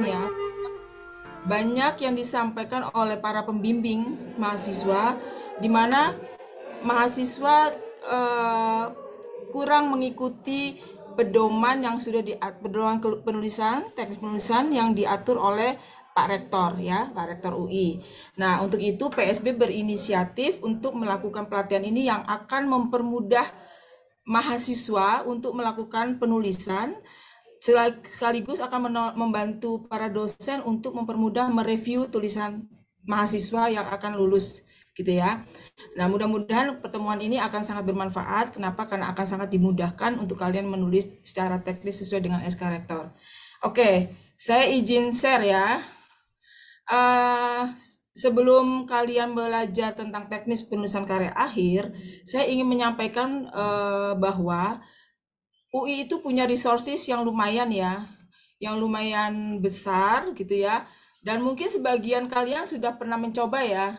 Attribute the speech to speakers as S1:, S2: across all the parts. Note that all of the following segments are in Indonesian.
S1: teman-teman ya, banyak yang disampaikan oleh para pembimbing mahasiswa, di mana mahasiswa kurang mengikuti pedoman yang sudah pedoman penulisan, teknis penulisan yang diatur oleh Pak Rektor ya, Pak Rektor UI. Nah, untuk itu PSB berinisiatif untuk melakukan pelatihan ini yang akan mempermudah mahasiswa untuk melakukan penulisan sekaligus akan membantu para dosen untuk mempermudah mereview tulisan mahasiswa yang akan lulus gitu ya. Nah, mudah-mudahan pertemuan ini akan sangat bermanfaat. Kenapa? Karena akan sangat dimudahkan untuk kalian menulis secara teknis sesuai dengan SK Rektor. Oke, saya izin share ya. Sebelum kalian belajar tentang teknis penulisan karya akhir, saya ingin menyampaikan bahwa UI itu punya resources yang lumayan ya, yang lumayan besar gitu ya. Dan mungkin sebagian kalian sudah pernah mencoba ya.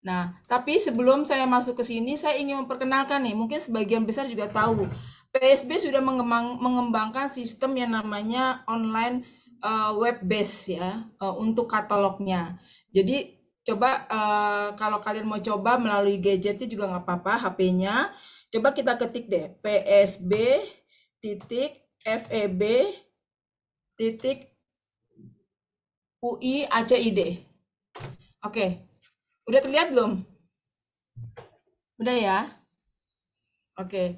S1: Nah, tapi sebelum saya masuk ke sini, saya ingin memperkenalkan nih, mungkin sebagian besar juga tahu, PSB sudah mengembangkan sistem yang namanya online web base ya, untuk katalognya. Jadi coba kalau kalian mau coba melalui gadgetnya juga nggak apa-apa, HP-nya. Coba kita ketik deh, PSB titik FEB titik UI ACID. Oke, udah terlihat belum? Udah ya? Oke,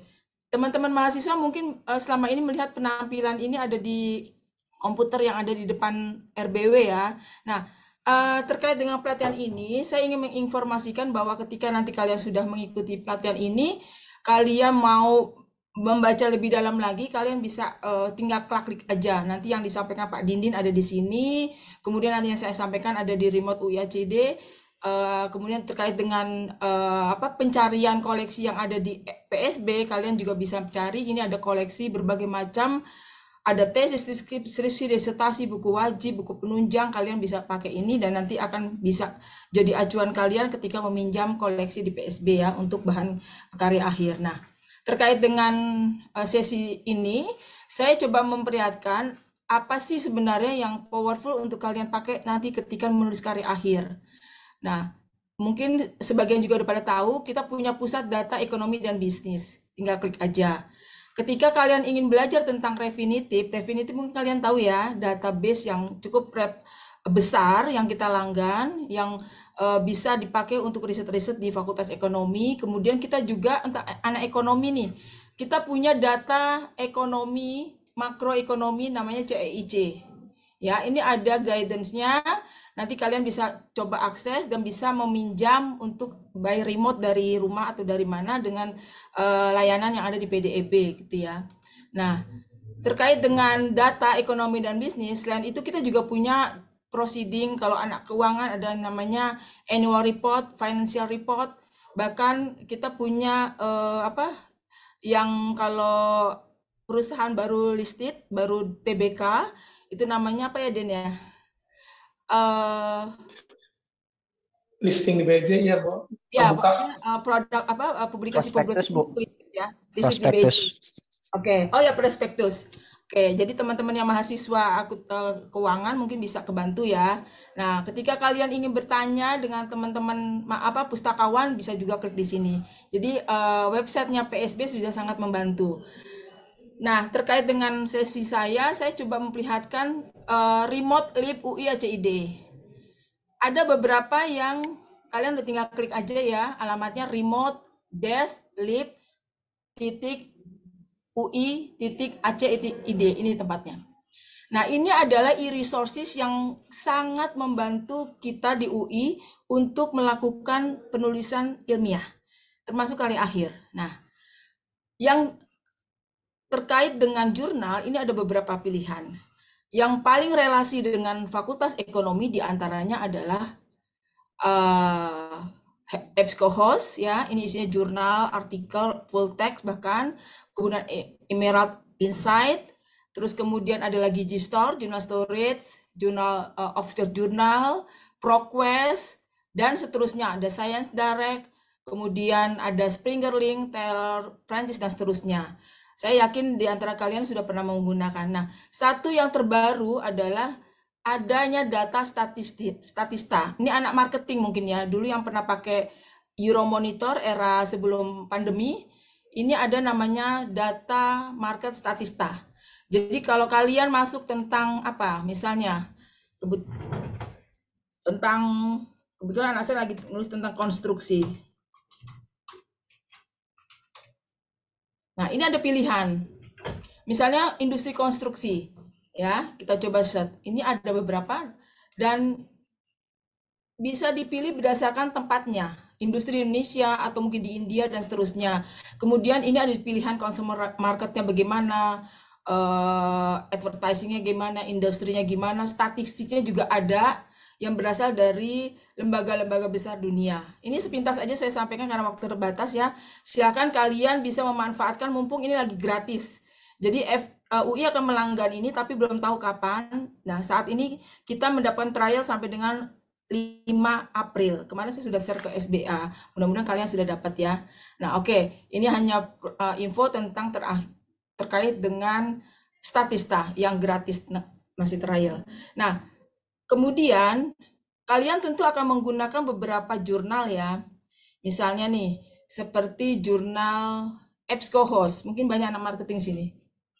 S1: teman-teman mahasiswa mungkin selama ini melihat penampilan ini ada di komputer yang ada di depan RBW ya. Nah, terkait dengan pelatihan ini, saya ingin menginformasikan bahwa ketika nanti kalian sudah mengikuti pelatihan ini, kalian mau membaca lebih dalam lagi, kalian bisa tinggal klik aja. Nanti yang disampaikan Pak Dindin ada di sini, kemudian nanti yang saya sampaikan ada di remote UIACD. Kemudian terkait dengan pencarian koleksi yang ada di PSB, kalian juga bisa cari. Ini ada koleksi berbagai macam, ada tesis, skripsi, disertasi, buku wajib, buku penunjang. Kalian bisa pakai ini dan nanti akan bisa jadi acuan kalian ketika meminjam koleksi di PSB ya untuk bahan karya akhir. Nah, terkait dengan sesi ini, saya coba memperlihatkan apa sih sebenarnya yang powerful untuk kalian pakai nanti ketika menulis karya akhir. Nah, mungkin sebagian juga udah pada tahu, kita punya pusat data ekonomi dan bisnis. Tinggal klik aja. Ketika kalian ingin belajar tentang Refinitiv mungkin kalian tahu ya, database yang cukup besar yang kita langgan, yang bisa dipakai untuk riset-riset di Fakultas Ekonomi. Kemudian kita juga, anak ekonomi nih, kita punya data ekonomi, makroekonomi namanya CEIC. Ya, ini ada guidance-nya. Nanti kalian bisa coba akses dan bisa meminjam untuk by remote dari rumah atau dari mana dengan layanan yang ada di PDEB gitu ya. Nah, terkait dengan data ekonomi dan bisnis, selain itu kita juga punya proceeding. Kalau anak keuangan ada namanya annual report, financial report. Bahkan kita punya yang kalau perusahaan baru listed, baru TBK, itu namanya apa ya Den ya? eh
S2: Listing di BJ ya, Bu.
S1: Ya,
S2: Terbuka.
S1: pokoknya produk
S3: Prospektus,
S1: publikasi
S3: Bu.
S1: ya, listrik di BJ.
S3: Prospektus.
S1: Oke. Oh ya, prospektus. Oke, jadi teman-teman yang mahasiswa keuangan mungkin bisa kebantu ya. Nah, ketika kalian ingin bertanya dengan teman-teman pustakawan bisa juga klik di sini. Jadi websitenya PSB sudah sangat membantu. Nah, terkait dengan sesi saya coba memperlihatkan remote lib UI ACID. Ada beberapa yang kalian udah tinggal klik aja ya, alamatnya remote desk lib titik UI titik ACID, ini tempatnya. Nah, ini adalah e-resources yang sangat membantu kita di UI untuk melakukan penulisan ilmiah, termasuk karya akhir. Nah, yang terkait dengan jurnal, ini ada beberapa pilihan. Yang paling relasi dengan Fakultas Ekonomi diantaranya adalah EBSCO-Host ya, ini isinya jurnal, artikel, full text bahkan, kemudian Emerald Insight, terus kemudian ada lagi GSTOR, Journal Storage, Journal Officer Journal, ProQuest, dan seterusnya. Ada Science Direct, kemudian ada Springer Link, Taylor, Francis, dan seterusnya. Saya yakin di antara kalian sudah pernah menggunakan. Nah, satu yang terbaru adalah adanya data statista. Ini anak marketing mungkin ya, dulu yang pernah pakai Euromonitor era sebelum pandemi, ini ada namanya data market statista. Jadi kalau kalian masuk tentang apa, misalnya tentang kebetulan anak saya lagi nulis tentang konstruksi. Nah, ini ada pilihan. Misalnya industri konstruksi, ya, kita coba set. Ini ada beberapa dan bisa dipilih berdasarkan tempatnya, industri Indonesia atau mungkin di India dan seterusnya. Kemudian ini ada pilihan consumer marketnya bagaimana, advertisingnya gimana, industrinya gimana, statistiknya juga ada yang berasal dari lembaga-lembaga besar dunia. Ini sepintas aja saya sampaikan karena waktu terbatas ya. Silakan kalian bisa memanfaatkan mumpung ini lagi gratis. Jadi UI akan melanggan ini tapi belum tahu kapan. Nah, saat ini kita mendapatkan trial sampai dengan 5 April. Kemarin saya sudah share ke SBA. Mudah-mudahan kalian sudah dapat ya. Nah, oke. Ini hanya info tentang terkait dengan statista yang gratis masih trial. Nah, kemudian kalian tentu akan menggunakan beberapa jurnal ya. Misalnya nih, seperti jurnal EBSCO-Host. Mungkin banyak anak marketing sini.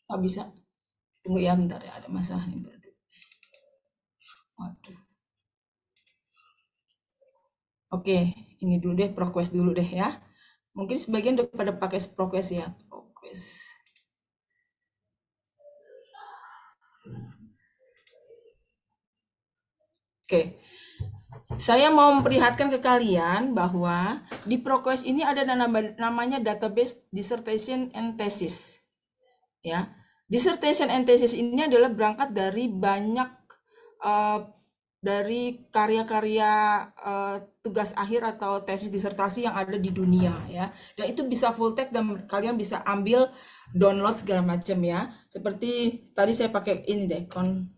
S1: Nggak bisa. Tunggu ya, bentar ya. Ada masalah nih. Waduh. Oke, ini dulu deh, ProQuest dulu deh ya. Mungkin sebagian udah pada pakai ProQuest ya. ProQuest. Oke, saya mau memperlihatkan ke kalian bahwa di ProQuest ini ada namanya database dissertation and thesis. Ya, dissertation and thesis ini adalah berangkat dari banyak dari karya-karya tugas akhir atau tesis disertasi yang ada di dunia ya. Dan itu bisa full text dan kalian bisa ambil download segala macam ya. Seperti tadi saya pakai ini deh, construction.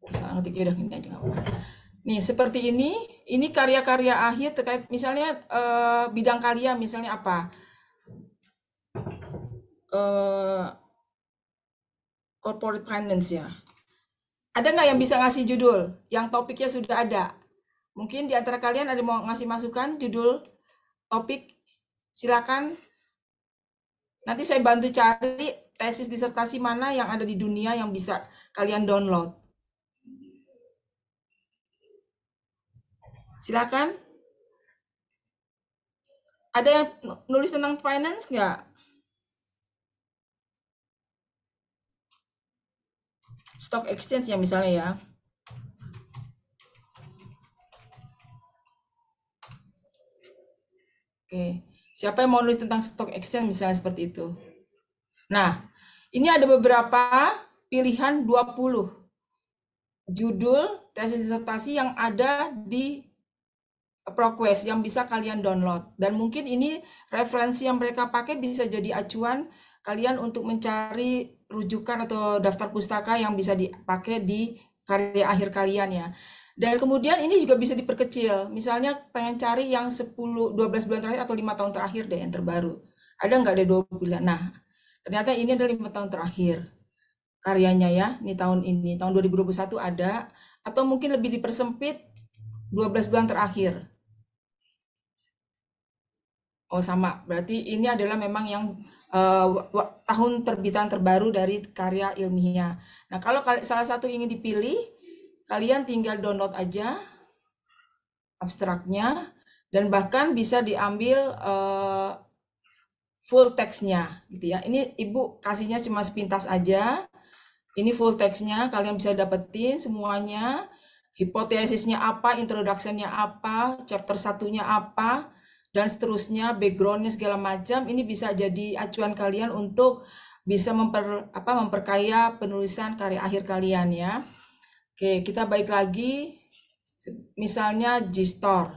S1: Salah ngetik udah ini aja nggak apa-apa. Nih seperti ini karya-karya akhir terkait misalnya bidang kalian misalnya apa? Corporate finance ya. Ada nggak yang bisa ngasih judul? Yang topiknya sudah ada. Mungkin di antara kalian ada mau ngasih masukan judul topik? Silakan. Nanti saya bantu cari tesis disertasi mana yang ada di dunia yang bisa kalian download. Silakan. Ada yang nulis tentang finance nggak? Stock exchange ya misalnya ya. Oke. Siapa yang mau nulis tentang stock exchange misalnya seperti itu? Nah, ini ada beberapa pilihan 20 judul tesis disertasi yang ada di ProQuest yang bisa kalian download. Dan mungkin ini referensi yang mereka pakai bisa jadi acuan kalian untuk mencari rujukan atau daftar pustaka yang bisa dipakai di karya akhir kalian ya. Dan kemudian ini juga bisa diperkecil. Misalnya pengen cari yang 10-12 bulan terakhir atau 5 tahun terakhir deh yang terbaru. Ada nggak ada 2 bulan? Nah, ternyata ini adalah 5 tahun terakhir karyanya ya. Ini tahun 2021 ada. Atau mungkin lebih dipersempit 12 bulan terakhir. Oh sama, berarti ini adalah memang yang tahun terbitan terbaru dari karya ilmiah. Nah kalau salah satu ingin dipilih, kalian tinggal download aja abstraknya dan bahkan bisa diambil full text-nya gitu ya. Ini ibu kasihnya cuma sepintas aja. Ini full text-nya, kalian bisa dapetin semuanya. Hipotesisnya apa, introduction-nya apa, chapter satunya apa, dan seterusnya, background-nya segala macam. Ini bisa jadi acuan kalian untuk bisa memperkaya penulisan karya akhir kalian ya. Oke, kita balik lagi. Misalnya JSTOR.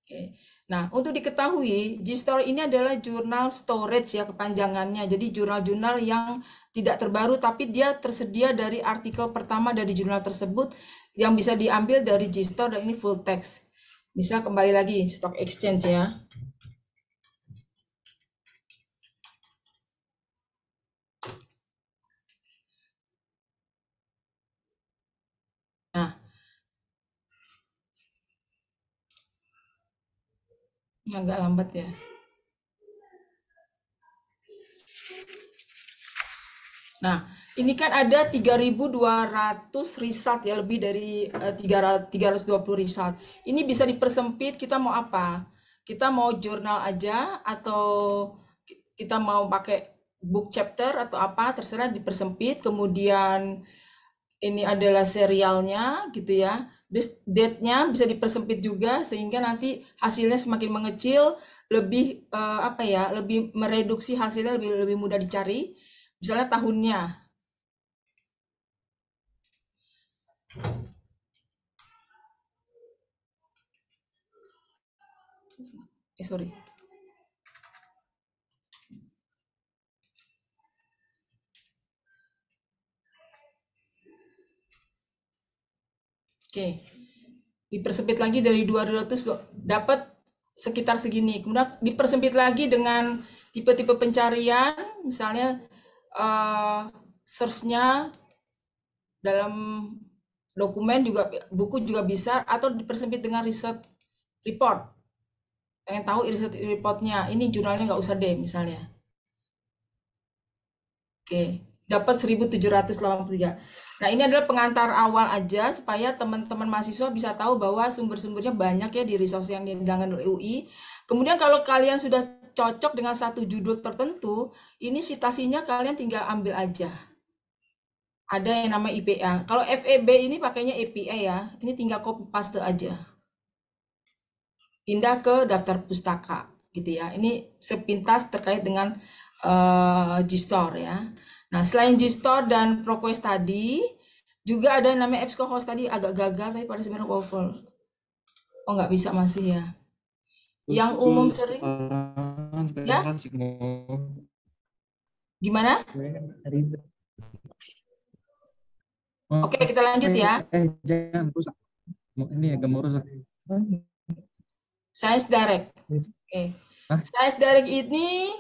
S1: Oke. Nah, untuk diketahui, JSTOR ini adalah jurnal storage ya kepanjangannya. Jadi jurnal-jurnal yang tidak terbaru tapi dia tersedia dari artikel pertama dari jurnal tersebut yang bisa diambil dari JSTOR dan ini full text. Misal kembali lagi stock exchange ya. Nah, ini agak lambat ya. Nah, ini kan ada 3.200 result ya, lebih dari 320 result. Ini bisa dipersempit, kita mau apa? Kita mau jurnal aja atau kita mau pakai book chapter atau apa, terserah dipersempit. Kemudian ini adalah serialnya gitu ya. Date-nya bisa dipersempit juga sehingga nanti hasilnya semakin mengecil, lebih apa ya, lebih mereduksi hasilnya, lebih lebih mudah dicari. Misalnya tahunnya. Sorry. Oke. Dipersempit lagi dari 200 dapat sekitar segini. Kemudian dipersempit lagi dengan tipe-tipe pencarian, misalnya search-nya dalam dokumen juga, buku juga bisa, atau dipersempit dengan research report. Pengen tahu research reportnya, ini jurnalnya nggak usah deh misalnya. Oke, dapat 1783. Nah, ini adalah pengantar awal aja supaya teman-teman mahasiswa bisa tahu bahwa sumber-sumbernya banyak ya di resource yang diundangkan oleh UI. Kemudian kalau kalian sudah cocok dengan satu judul tertentu, ini citasinya kalian tinggal ambil aja. Ada yang namanya IPA. Kalau FEB ini pakainya APA ya. Ini tinggal copy paste aja. Pindah ke daftar pustaka gitu ya. Ini sepintas terkait dengan JSTOR ya. Nah, selain JSTOR dan ProQuest tadi, juga ada yang namanya EBSCOhost tadi agak gagal tapi pada sebenarnya waffle. Oh, nggak bisa masih ya. Yang umum sering ya? Gimana? Oke, kita lanjut ya.
S2: Jangan rusak. Ini agak mau rusak.
S1: Science Direct. Oke. Science Direct ini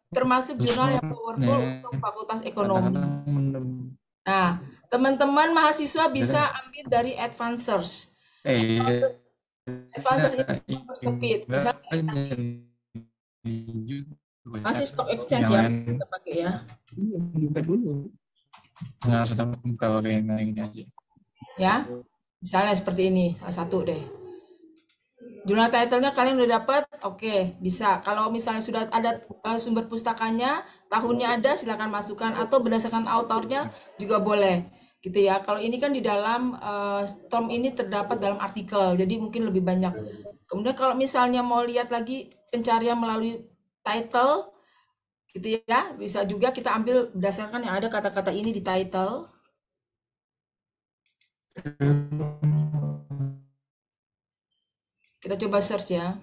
S1: termasuk jurnal yang powerful untuk Fakultas Ekonomi. Nah, teman-teman mahasiswa bisa ambil dari Advancers. Advancers itu persempit. Misalnya masih stock exchange ya, kita pakai ya.
S2: Buka dulu. Nggak usah buka pakai yang ini aja.
S1: Ya, misalnya seperti ini, salah satu deh. Jurnal title-nya kalian udah dapat, oke, bisa. Kalau misalnya sudah ada sumber pustakanya, tahunnya ada, silakan masukkan atau berdasarkan autornya juga boleh, gitu ya. Kalau ini kan di dalam term ini terdapat dalam artikel, jadi mungkin lebih banyak. Kemudian kalau misalnya mau lihat lagi pencarian melalui title, gitu ya, bisa juga kita ambil berdasarkan yang ada kata-kata ini di title. Kita coba search ya.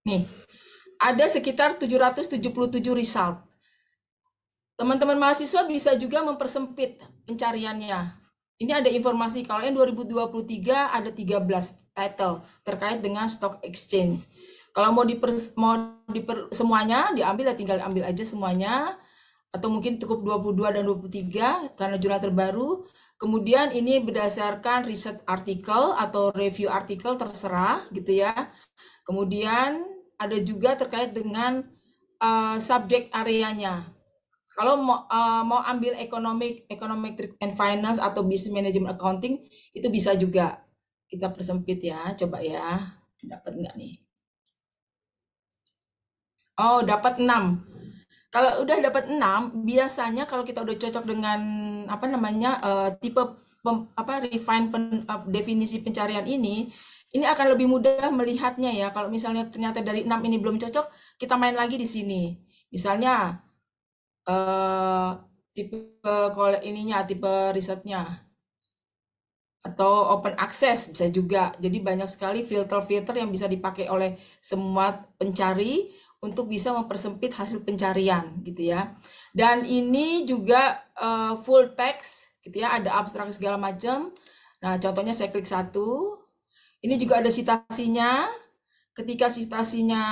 S1: Nih, ada sekitar 777 result. Teman-teman mahasiswa bisa juga mempersempit pencariannya. Ini ada informasi, kalau yang 2023 ada 13 title terkait dengan stock exchange. Kalau semuanya diambil ya tinggal ambil aja semuanya. Atau mungkin cukup 22 dan 23 karena jurnal terbaru. Kemudian ini berdasarkan riset artikel atau review artikel terserah gitu ya. Kemudian ada juga terkait dengan subjek areanya. Kalau mau ambil economic and finance atau business management accounting itu bisa juga. Kita persempit ya, coba ya. Dapat nggak nih? Oh, dapat 6. Kalau udah dapat 6, biasanya kalau kita udah cocok dengan apa namanya tipe definisi pencarian ini akan lebih mudah melihatnya ya. Kalau misalnya ternyata dari 6 ini belum cocok, kita main lagi di sini. Misalnya tipe tipe risetnya. atau open access bisa juga. Jadi banyak sekali filter-filter yang bisa dipakai oleh semua pencari untuk bisa mempersempit hasil pencarian gitu ya. Dan ini juga full text gitu ya, ada abstrak segala macam. Nah, contohnya saya klik satu. Ini juga ada citasinya. Ketika citasinya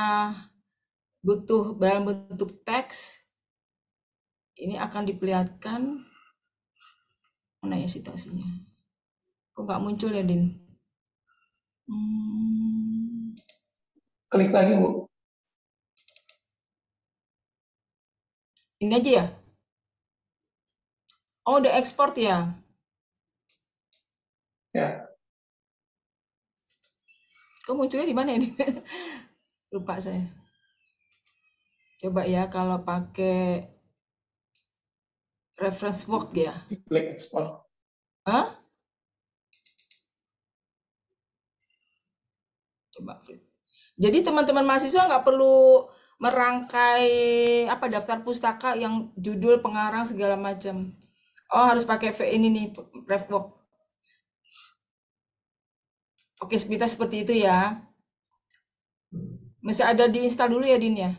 S1: butuh dalam bentuk teks, ini akan diperlihatkan mana ya citasinya. Kok nggak muncul ya, Din?
S3: Klik lagi, Bu.
S1: Ini aja ya? Oh, udah ekspor ya?
S3: Ya.
S1: Kok munculnya di mana ini? Lupa saya. Coba ya kalau pakai reference work ya.
S3: Klik ekspor.
S1: Hah? Coba. Jadi teman-teman mahasiswa nggak perlu merangkai apa daftar pustaka yang judul, pengarang segala macam. Oh, harus pakai ini nih, ref work. Oke, seperti itu ya. Masih ada diinstal dulu ya, Din ya.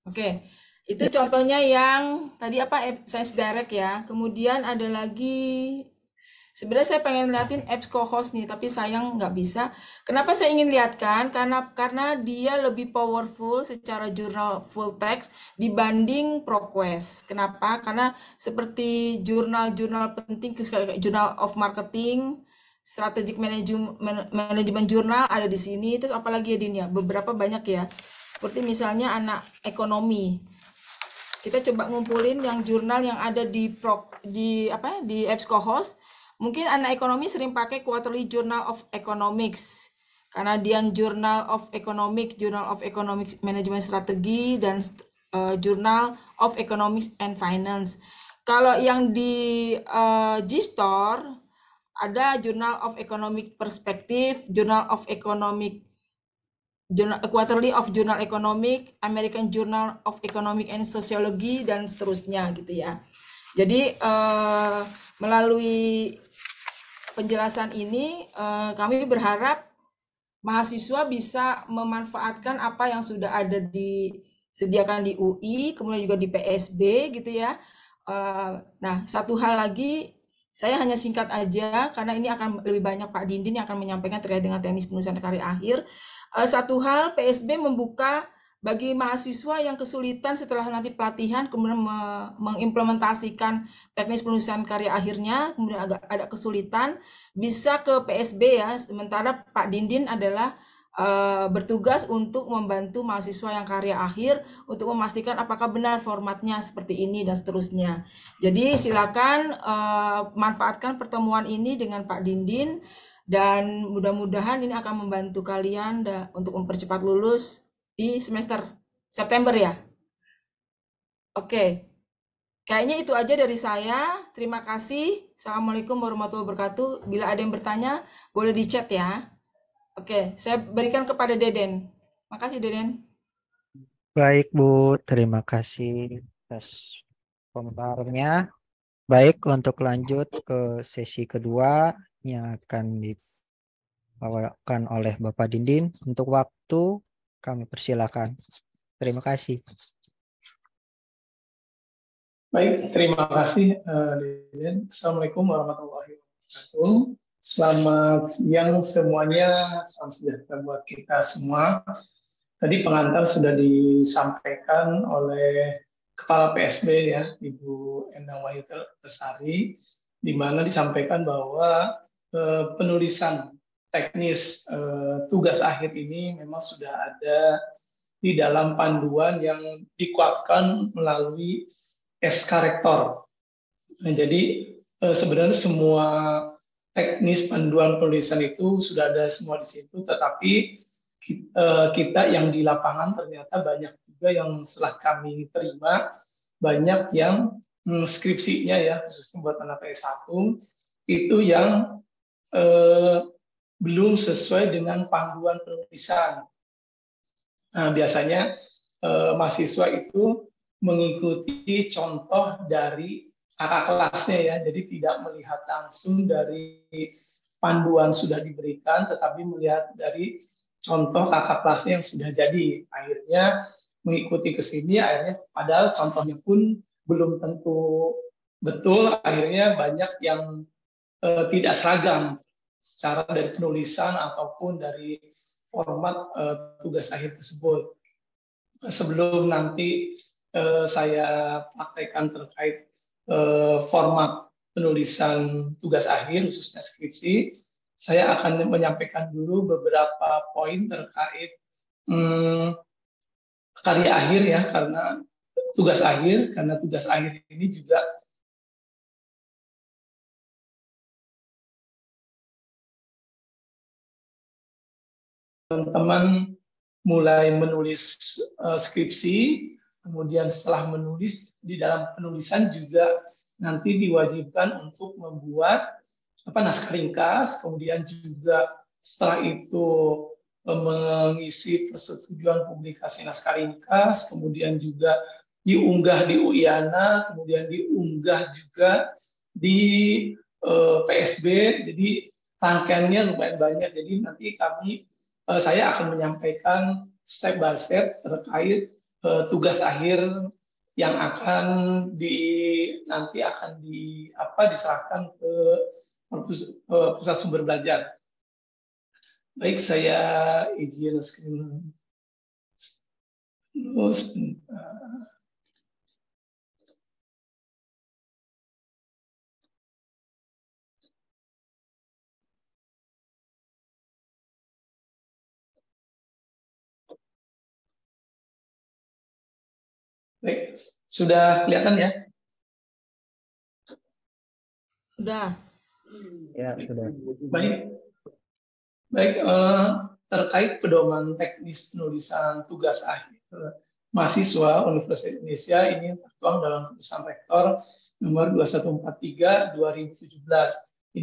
S1: Oke, itu contohnya yang tadi apa Science Direct ya. Kemudian ada lagi, sebenarnya saya pengen liatin apps co-host nih, tapi sayang nggak bisa. Kenapa saya ingin lihatkan? Karena dia lebih powerful secara jurnal full text dibanding ProQuest. Kenapa? Karena seperti jurnal-jurnal penting, kayak Journal of Marketing, Strategic Management Journal ada di sini. Terus apalagi ya Din ya? Beberapa banyak ya. Seperti misalnya anak ekonomi. Kita coba ngumpulin yang jurnal yang ada di apps co-host. Mungkin anak ekonomi sering pakai Quarterly Journal of Economics, Canadian Journal of Economics, Journal of Economic Management Strategy, dan Journal of Economics and Finance. Kalau yang di GStore ada Journal of Economic Perspective, Journal of Economic Quarterly of Journal Economic, American Journal of Economic and Sociology, dan seterusnya gitu ya. Jadi melalui penjelasan ini kami berharap mahasiswa bisa memanfaatkan apa yang sudah ada disediakan di UI, kemudian juga di PSB gitu ya. Nah, satu hal lagi, saya hanya singkat aja karena ini akan lebih banyak Pak Dindin yang akan menyampaikan terkait dengan teknis penulisan karya akhir. Satu hal, PSB membuka bagi mahasiswa yang kesulitan setelah nanti pelatihan kemudian mengimplementasikan teknis penulisan karya akhirnya, kemudian agak ada kesulitan, bisa ke PSB ya. Sementara Pak Dindin adalah bertugas untuk membantu mahasiswa yang karya akhir untuk memastikan apakah benar formatnya seperti ini dan seterusnya. Jadi silakan manfaatkan pertemuan ini dengan Pak Dindin dan mudah-mudahan ini akan membantu kalian untuk mempercepat lulus di semester September ya. Oke. Kayaknya itu aja dari saya. Terima kasih. Assalamualaikum warahmatullahi wabarakatuh. Bila ada yang bertanya, boleh di chat ya. Oke, saya berikan kepada Deden. Makasih Deden.
S4: Baik Bu, terima kasih atas komentarnya. Baik, untuk lanjut ke sesi kedua yang akan dibawakan oleh Bapak Dindin. Untuk waktu kami persilakan. Terima kasih.
S3: Baik, terima kasih, Deden. Assalamualaikum warahmatullahi wabarakatuh. Selamat siang semuanya, salam sejahtera buat kita semua. Tadi pengantar sudah disampaikan oleh Kepala PSB ya, Ibu Endang Wahyu Lestari, di mana disampaikan bahwa penulisan teknis tugas akhir ini memang sudah ada di dalam panduan yang dikuatkan melalui SK Rektor. Nah, jadi sebenarnya semua teknis panduan penulisan itu sudah ada semua di situ, tetapi kita yang di lapangan ternyata banyak juga yang setelah kami terima, banyak yang skripsinya ya, khususnya buat anak S1, itu yang belum sesuai dengan panduan penulisan. Nah, biasanya mahasiswa itu mengikuti contoh dari kakak kelasnya ya, jadi tidak melihat langsung dari panduan sudah diberikan, tetapi melihat dari contoh kakak kelasnya yang sudah jadi. Akhirnya mengikuti ke sini, akhirnya padahal contohnya pun belum tentu betul, akhirnya banyak yang tidak seragam secara dari penulisan ataupun dari format tugas akhir tersebut. Sebelum nanti saya praktekkan terkait format penulisan tugas akhir khususnya skripsi, saya akan menyampaikan dulu beberapa poin terkait karya akhir ya, karena tugas akhir ini juga teman-teman mulai menulis skripsi, kemudian setelah menulis di dalam penulisan juga nanti diwajibkan untuk membuat naskah ringkas, kemudian juga setelah itu mengisi persetujuan publikasi naskah ringkas, kemudian juga diunggah di UIANA, kemudian diunggah juga di PSB, jadi rangkaiannya lumayan banyak. Jadi nanti saya akan menyampaikan step by step terkait tugas akhir yang nanti akan diserahkan ke pusat sumber belajar. Baik, saya izin screen dulu sebentar. Baik, sudah kelihatan ya?
S1: Sudah.
S4: Ya, sudah.
S3: Baik, terkait pedoman teknis penulisan tugas akhir mahasiswa Universitas Indonesia ini tertuang dalam keputusan Rektor nomor 2143 2017.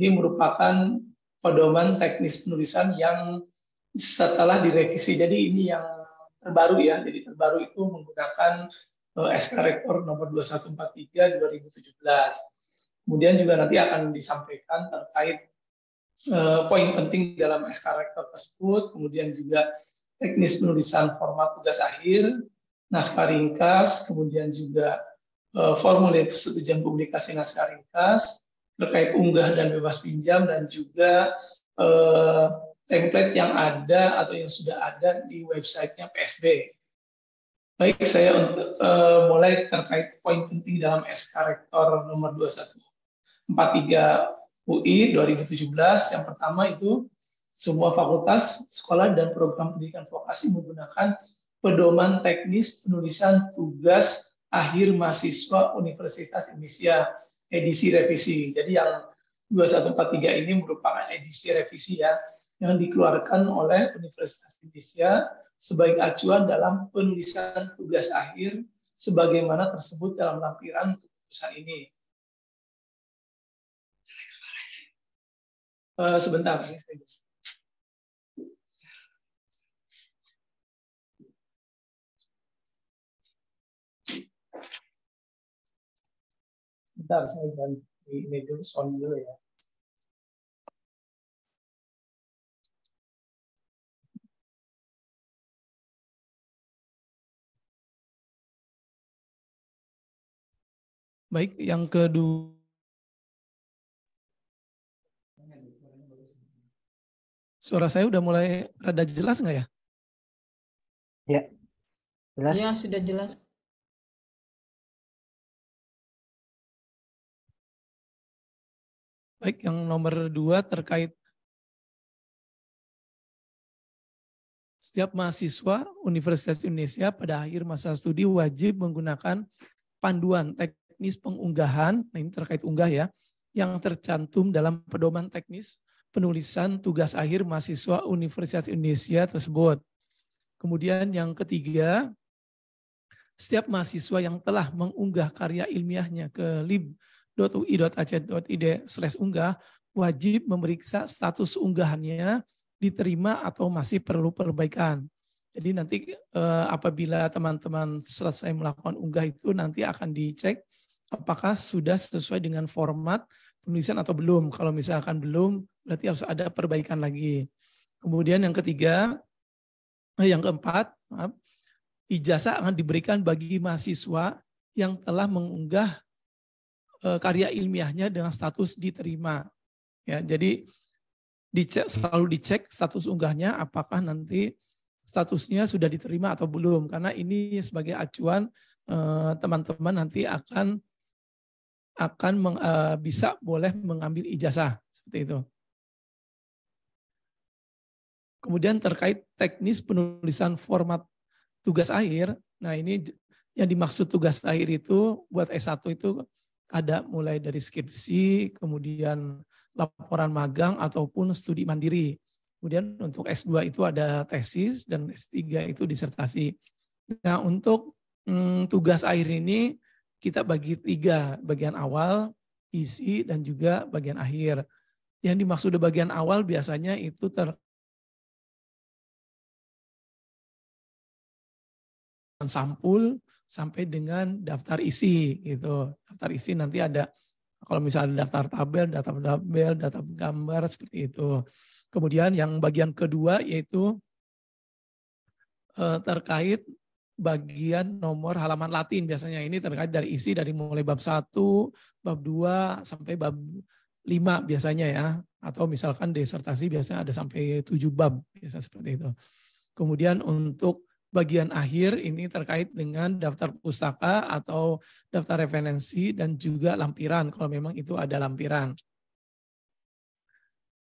S3: Ini merupakan pedoman teknis penulisan yang setelah direvisi. Jadi ini yang terbaru ya. Jadi terbaru itu menggunakan SK Rektor nomor 2143 2017. Kemudian juga nanti akan disampaikan terkait poin penting dalam SK Rektor tersebut, kemudian juga teknis penulisan format tugas akhir, naskah ringkas, kemudian juga formulir persetujuan publikasi naskah ringkas, terkait unggah dan bebas pinjam, dan juga template yang ada atau yang sudah ada di websitenya PSB. Baik, saya untuk mulai terkait poin penting dalam SK Rektor nomor 2143 UI 2017. Yang pertama itu semua fakultas, sekolah, dan program pendidikan vokasi menggunakan pedoman teknis penulisan tugas akhir mahasiswa Universitas Indonesia edisi revisi. Jadi yang 2143 ini merupakan edisi revisi ya, yang dikeluarkan oleh Universitas Indonesia sebagai acuan dalam penulisan tugas akhir sebagaimana tersebut dalam lampiran keputusan ini. Sebentar, saya ganti ini dulu, sound dulu ya. Baik, yang kedua. Suara saya udah mulai rada jelas nggak ya?
S4: Ya, jelas.
S1: Ya, sudah jelas.
S3: Baik, yang nomor 2 terkait setiap mahasiswa Universitas Indonesia pada akhir masa studi wajib menggunakan panduan teknis pengunggahan, nah ini terkait unggah ya, yang tercantum dalam pedoman teknis penulisan tugas akhir mahasiswa Universitas Indonesia tersebut. Kemudian yang ketiga, setiap mahasiswa yang telah mengunggah karya ilmiahnya ke lib.ui.ac.id/unggah wajib memeriksa status unggahannya diterima atau masih perlu perbaikan. Jadi nanti apabila teman-teman selesai melakukan unggah itu nanti akan dicek
S5: apakah sudah sesuai dengan format penulisan atau belum. Kalau misalkan belum, berarti harus ada perbaikan lagi. Kemudian yang keempat, maaf, ijazah akan diberikan bagi mahasiswa yang telah mengunggah karya ilmiahnya dengan status diterima. Ya, jadi selalu dicek status unggahnya apakah nanti statusnya sudah diterima atau belum, karena ini sebagai acuan teman-teman nanti akan bisa boleh mengambil ijazah seperti itu. Kemudian terkait teknis penulisan format tugas akhir, nah ini yang dimaksud tugas akhir itu buat S1 itu ada mulai dari skripsi, kemudian laporan magang ataupun studi mandiri. Kemudian untuk S2 itu ada tesis dan S3 itu disertasi. Nah, untuk tugas akhir ini kita bagi 3, bagian awal, isi, dan juga bagian akhir. Yang dimaksud bagian awal biasanya itu sampul sampai dengan daftar isi gitu. Daftar isi nanti ada kalau misalnya daftar tabel, data gambar seperti itu. Kemudian yang bagian kedua yaitu terkait bagian nomor halaman Latin. Biasanya ini terkait dari isi dari mulai bab 1, bab 2 sampai bab 5 biasanya ya. Atau misalkan disertasi biasanya ada sampai 7 bab, biasanya seperti itu. Kemudian untuk bagian akhir ini terkait dengan daftar pustaka atau daftar referensi dan juga lampiran kalau memang itu ada lampiran.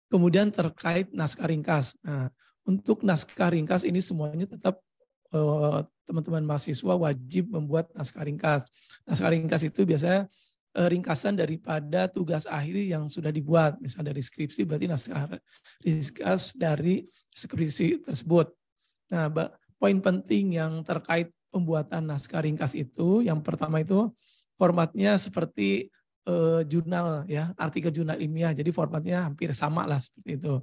S5: Kemudian terkait naskah ringkas. Nah, untuk naskah ringkas ini semuanya tetap teman-teman mahasiswa wajib membuat naskah ringkas. Naskah ringkas itu biasanya ringkasan daripada tugas akhir yang sudah dibuat. Misal dari skripsi berarti naskah ringkas dari skripsi tersebut. Nah, poin penting yang terkait pembuatan naskah ringkas itu, yang pertama itu formatnya seperti jurnal ya, artikel jurnal ilmiah. Jadi formatnya hampir sama lah seperti itu.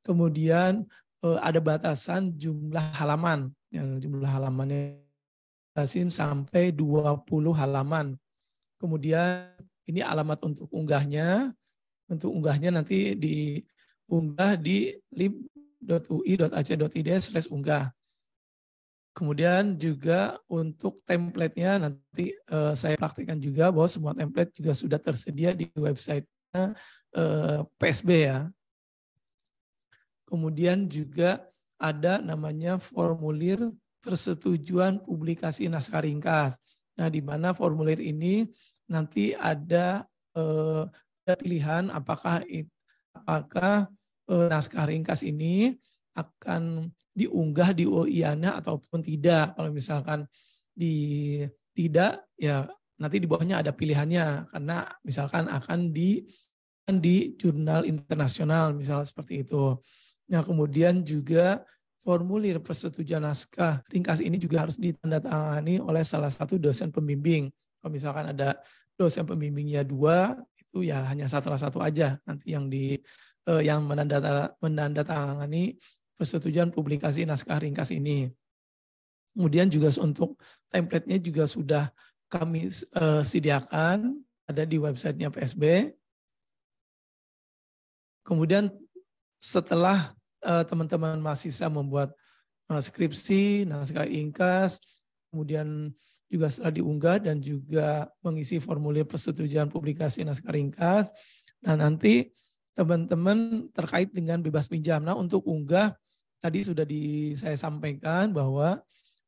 S5: Kemudian ada batasan jumlah halaman. Ya, jumlah halamannya batasin sampai 20 halaman. Kemudian ini alamat untuk unggahnya. Untuk unggahnya nanti diunggah di lib.ui.ac.id/unggah. Kemudian juga untuk template-nya nanti saya praktikkan juga bahwa semua template juga sudah tersedia di website-nya PSB ya. Kemudian juga ada namanya formulir persetujuan publikasi naskah ringkas. Nah, di mana formulir ini nanti ada pilihan apakah naskah ringkas ini akan diunggah di UIANA ataupun tidak. Kalau misalkan tidak, ya nanti di bawahnya ada pilihannya karena misalkan akan di jurnal internasional misalnya seperti itu. Nah, kemudian juga formulir persetujuan naskah ringkas ini juga harus ditandatangani oleh salah satu dosen pembimbing. Kalau misalkan ada dosen pembimbingnya 2, itu ya hanya salah satu aja nanti yang menandatangani persetujuan publikasi naskah ringkas ini. Kemudian juga untuk template-nya juga sudah kami sediakan, ada di website-nya PSB. Kemudian setelah teman-teman mahasiswa membuat skripsi, naskah ringkas, kemudian juga setelah diunggah dan juga mengisi formulir persetujuan publikasi naskah ringkas, nah nanti teman-teman terkait dengan bebas pinjam. Nah, untuk unggah tadi sudah saya sampaikan bahwa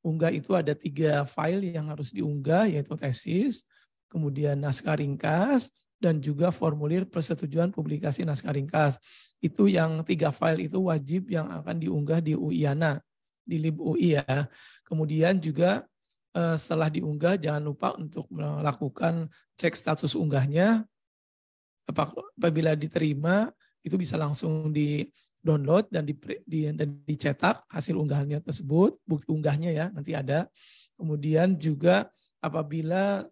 S5: unggah itu ada 3 file yang harus diunggah, yaitu tesis, kemudian naskah ringkas, dan juga formulir persetujuan publikasi naskah ringkas. Itu yang 3 file itu wajib yang akan diunggah di UIANA, di lib UI ya. Kemudian juga setelah diunggah jangan lupa untuk melakukan cek status unggahnya. Apabila diterima, itu bisa langsung di-download dan dicetak hasil unggahannya tersebut, bukti unggahnya ya, nanti ada. Kemudian juga apabila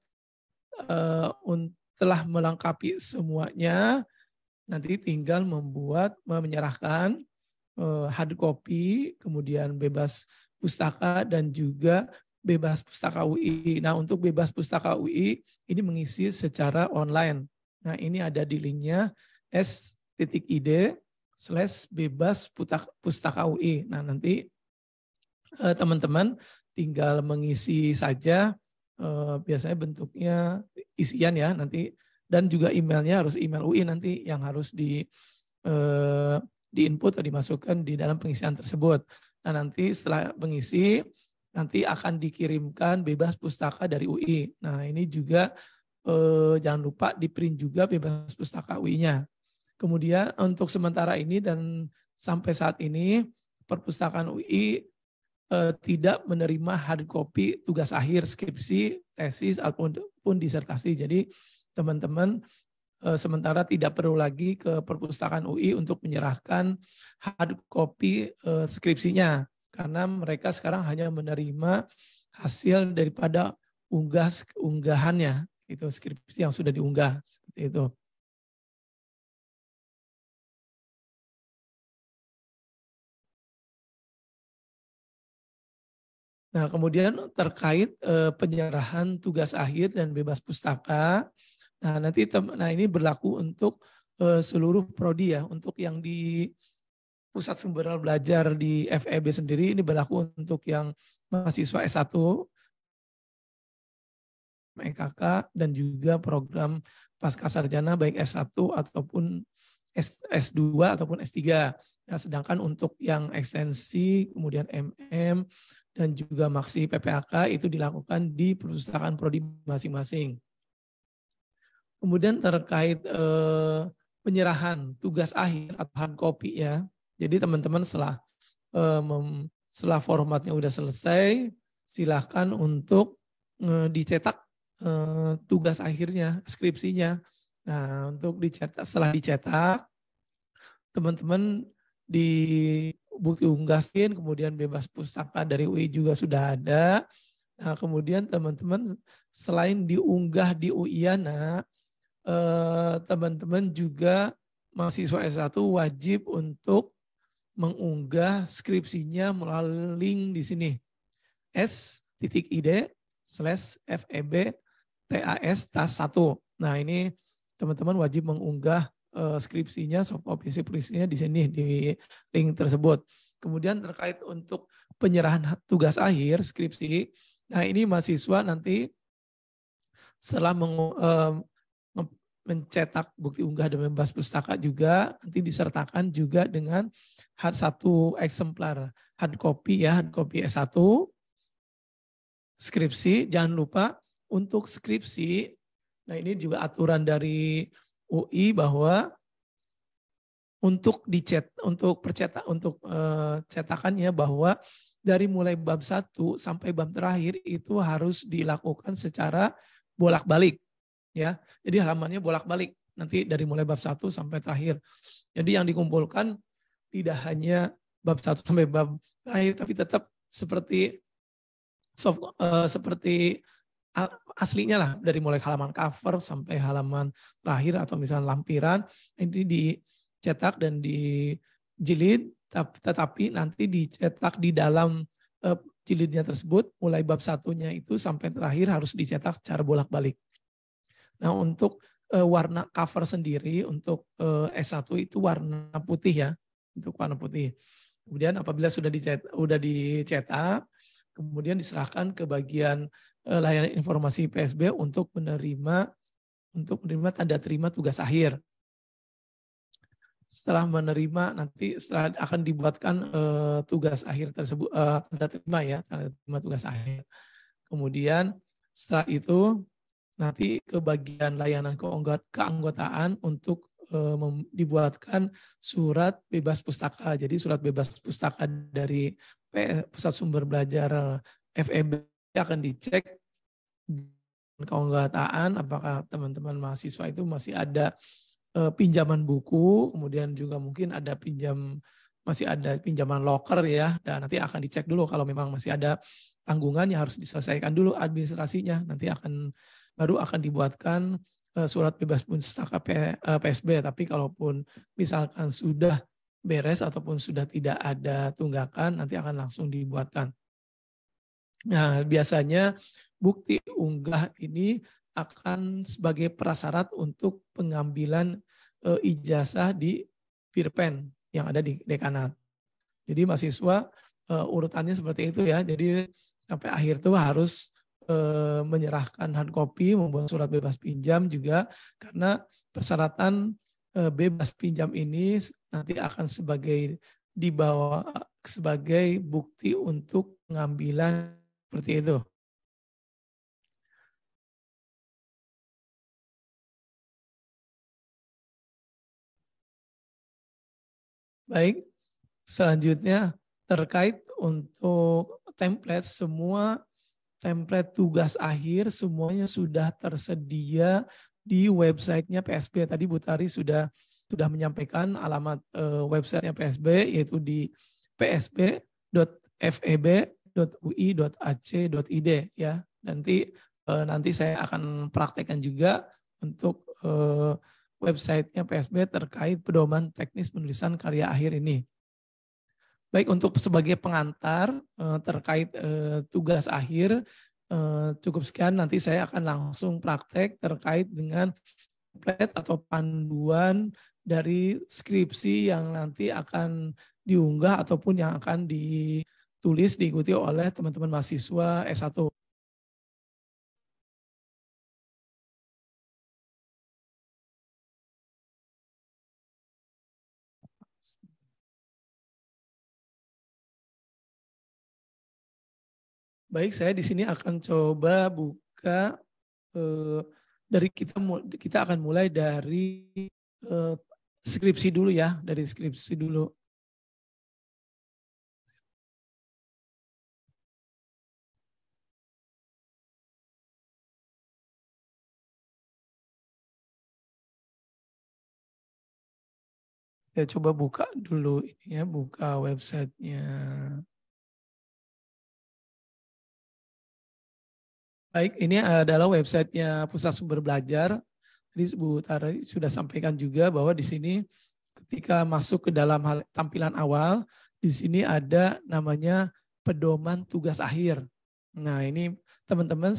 S5: telah melengkapi semuanya, nanti tinggal menyerahkan hard copy, kemudian bebas pustaka, dan juga Bebas Pustaka UI. Nah, untuk Bebas Pustaka UI ini mengisi secara online. Nah, ini ada di linknya s.id/bebas pustaka UI. Nah, nanti teman-teman tinggal mengisi saja, biasanya bentuknya isian ya nanti, dan juga emailnya harus email UI nanti yang harus di input atau dimasukkan di dalam pengisian tersebut. Nah, nanti setelah mengisi nanti akan dikirimkan bebas pustaka dari UI. Nah, ini juga jangan lupa di print juga bebas pustaka UI-nya. Kemudian untuk sementara ini dan sampai saat ini perpustakaan UI tidak menerima hard copy tugas akhir, skripsi, tesis ataupun disertasi. Jadi teman-teman sementara tidak perlu lagi ke perpustakaan UI untuk menyerahkan hard copy skripsinya, karena mereka sekarang hanya menerima hasil daripada unggahannya, itu skripsi yang sudah diunggah seperti itu. Nah, kemudian terkait penyerahan tugas akhir dan bebas pustaka. Nah, nanti ini berlaku untuk seluruh prodi ya. Untuk yang di Pusat Sumber Belajar di FEB sendiri ini berlaku untuk yang mahasiswa S1, MKK, dan juga program pascasarjana baik S1 ataupun S2 ataupun S3. Nah, sedangkan untuk yang ekstensi, kemudian MM, dan juga maksi PPAK itu dilakukan di perpustakaan prodi masing-masing. Kemudian terkait penyerahan tugas akhir atau hard copy ya. Jadi teman-teman setelah formatnya udah selesai, silakan untuk dicetak tugas akhirnya, skripsinya. Nah, untuk dicetak, setelah dicetak, teman-teman di bukti unggasin, kemudian bebas pustaka dari UI juga sudah ada. Nah, kemudian teman-teman selain diunggah di UIANA, teman-teman juga mahasiswa S1 wajib untuk mengunggah skripsinya melalui link di sini, s.id/FEB-TAS1. Nah, ini teman-teman wajib mengunggah skripsinya, soft copy skripsinya di sini di link tersebut. Kemudian terkait untuk penyerahan tugas akhir skripsi, nah ini mahasiswa nanti setelah mencetak bukti unggah dan bebas pustaka juga nanti disertakan juga dengan satu eksemplar hard copy ya, hard copy S1 skripsi. Jangan lupa untuk skripsi, nah ini juga aturan dari UI bahwa untuk cetakannya bahwa dari mulai bab 1 sampai bab terakhir itu harus dilakukan secara bolak-balik ya. Jadi halamannya bolak-balik nanti dari mulai bab 1 sampai terakhir. Jadi yang dikumpulkan tidak hanya bab 1 sampai bab terakhir, tapi tetap seperti aslinya lah, dari mulai halaman cover sampai halaman terakhir atau misalnya lampiran ini dicetak dan dijilid, tetapi nanti dicetak di dalam jilidnya tersebut mulai bab 1-nya itu sampai terakhir harus dicetak secara bolak-balik. Nah, untuk warna cover sendiri untuk S1 itu warna putih ya, untuk warna putih. Kemudian apabila sudah dicetak, kemudian diserahkan ke bagian layanan informasi PSB untuk menerima tanda terima tugas akhir. Setelah menerima nanti setelah akan dibuatkan tugas akhir tersebut, tanda terima ya, tanda terima tugas akhir. Kemudian setelah itu nanti ke bagian layanan keanggotaan untuk dibuatkan surat bebas pustaka. Jadi surat bebas pustaka dari Pusat Sumber Belajar FEB akan dicek keanggotaan apakah teman-teman mahasiswa itu masih ada pinjaman buku, kemudian juga mungkin masih ada pinjaman loker ya, dan nanti akan dicek dulu kalau memang masih ada tanggungan yang harus diselesaikan dulu administrasinya, nanti baru akan dibuatkan surat bebas pustaka PSB. Tapi kalaupun misalkan sudah beres ataupun sudah tidak ada tunggakan, nanti akan langsung dibuatkan. Nah, biasanya bukti unggah ini akan sebagai prasyarat untuk pengambilan ijazah di Birpen yang ada di dekanat. Jadi mahasiswa urutannya seperti itu ya. Jadi sampai akhir itu harus menyerahkan hard copy, membuat surat bebas pinjam juga, karena persyaratan bebas pinjam ini nanti akan dibawa sebagai bukti untuk pengambilan seperti itu. Baik, selanjutnya terkait untuk template, semua template tugas akhir semuanya sudah tersedia di websitenya PSB. Tadi Bu Tari sudah menyampaikan alamat websitenya PSB, yaitu di psb.feb.ui.ac.id ya. Nanti saya akan praktekkan juga untuk websitenya PSB terkait pedoman teknis penulisan karya akhir ini. Baik, untuk sebagai pengantar terkait tugas akhir, cukup sekian. Nanti saya akan langsung praktek terkait dengan template atau panduan dari skripsi yang nanti akan diunggah ataupun yang akan ditulis diikuti oleh teman-teman mahasiswa S1. Baik, saya di sini akan coba buka dari kita akan mulai dari skripsi dulu ya, dari skripsi dulu. Saya coba buka dulu ini ya, buka websitenya. Baik, ini adalah websitenya Pusat Sumber Belajar. Tadi Bu Tari sudah sampaikan juga bahwa di sini ketika masuk ke dalam tampilan awal, di sini ada namanya pedoman tugas akhir. Nah, ini teman-teman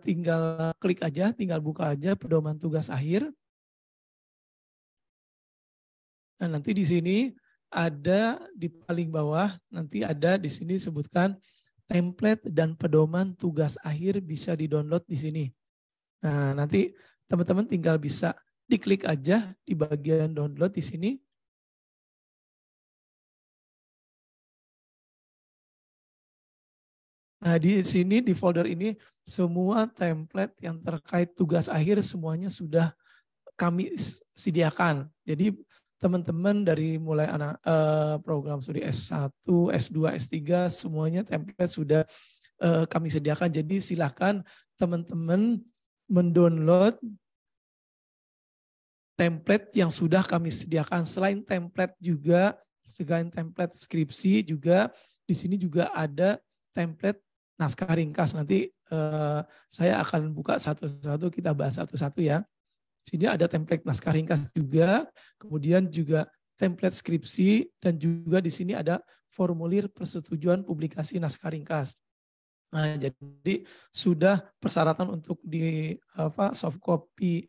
S5: tinggal klik aja, tinggal buka aja pedoman tugas akhir. Nah, nanti di sini ada di paling bawah, nanti ada di sini sebutkan template dan pedoman tugas akhir bisa di-download di sini. Nah, nanti teman-teman tinggal bisa diklik aja di bagian download di sini. Nah, di sini di folder ini semua template yang terkait tugas akhir semuanya sudah kami sediakan. Jadi teman-teman dari mulai program studi S1, S2, S3 semuanya template sudah kami sediakan. Jadi silakan teman-teman mendownload template yang sudah kami sediakan. Selain template skripsi juga di sini juga ada template naskah ringkas. Nanti saya akan buka satu-satu, kita bahas satu-satu ya. Sini ada template naskah ringkas juga, kemudian juga template skripsi, dan juga di sini ada formulir persetujuan publikasi naskah ringkas. Nah, jadi sudah persyaratan untuk di soft copy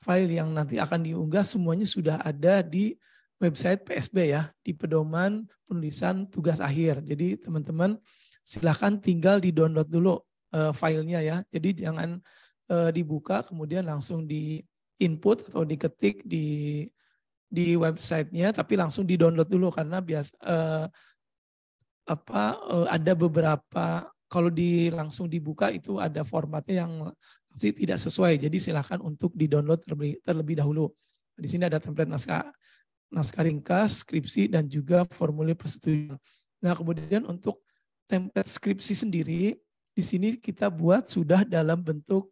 S5: file yang nanti akan diunggah semuanya sudah ada di website PSB ya, di pedoman penulisan tugas akhir. Jadi teman-teman silakan tinggal di-download dulu filenya ya. Jadi jangan dibuka kemudian langsung di input atau diketik di websitenya, tapi langsung di-download dulu karena ada beberapa kalau langsung dibuka itu ada formatnya yang pasti tidak sesuai. Jadi silakan untuk di-download terlebih dahulu. Di sini ada template naskah ringkas, skripsi, dan juga formulir persetujuan. Nah, kemudian untuk template skripsi sendiri di sini kita buat sudah dalam bentuk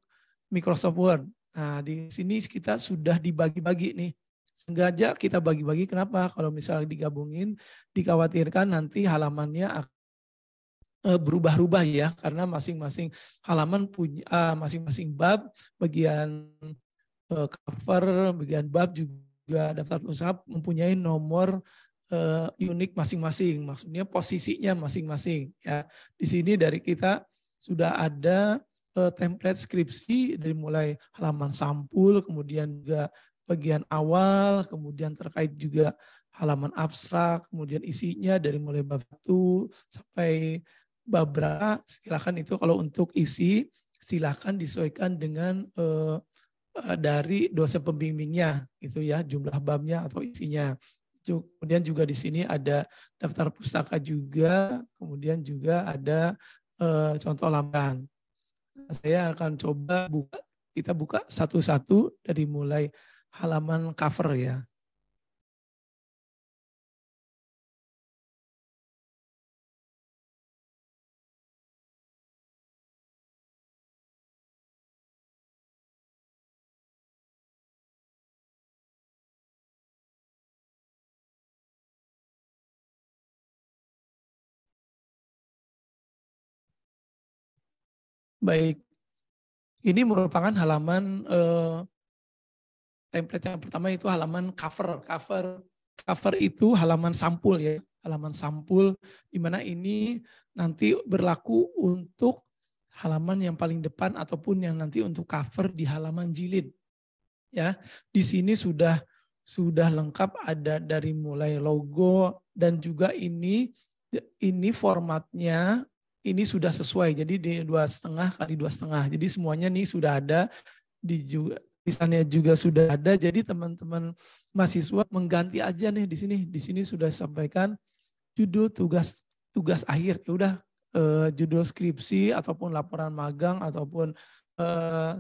S5: Microsoft Word. Nah, di sini kita sudah dibagi-bagi nih. Sengaja kita bagi-bagi, kenapa? Kalau misalnya digabungin, dikhawatirkan nanti halamannya berubah-ubah ya, karena masing-masing halaman punya masing-masing bab, bagian cover, bagian bab juga daftar usaha mempunyai nomor unik masing-masing, maksudnya posisinya masing-masing ya. Di sini dari kita sudah ada template skripsi dari mulai halaman sampul, kemudian juga bagian awal, kemudian terkait juga halaman abstrak, kemudian isinya dari mulai bab 1 sampai bab berapa. Silakan itu kalau untuk isi silakan disesuaikan dengan dari dosen pembimbingnya itu ya, jumlah babnya atau isinya. Kemudian juga di sini ada daftar pustaka juga, kemudian juga ada contoh lamban. Saya akan coba kita buka satu-satu dari mulai halaman cover ya. Baik, ini merupakan halaman template yang pertama itu halaman cover. Cover itu halaman sampul ya, halaman sampul di mana ini nanti berlaku untuk halaman yang paling depan ataupun yang nanti untuk cover di halaman jilid. Ya, di sini sudah lengkap, ada dari mulai logo dan juga ini formatnya ini sudah sesuai, jadi di 2,5 kali 2,5. Jadi semuanya nih sudah ada, tulisannya juga sudah ada. Jadi teman-teman mahasiswa mengganti aja nih di sini. Di sini sudah disampaikan judul tugas akhir. Ya udah judul skripsi ataupun laporan magang ataupun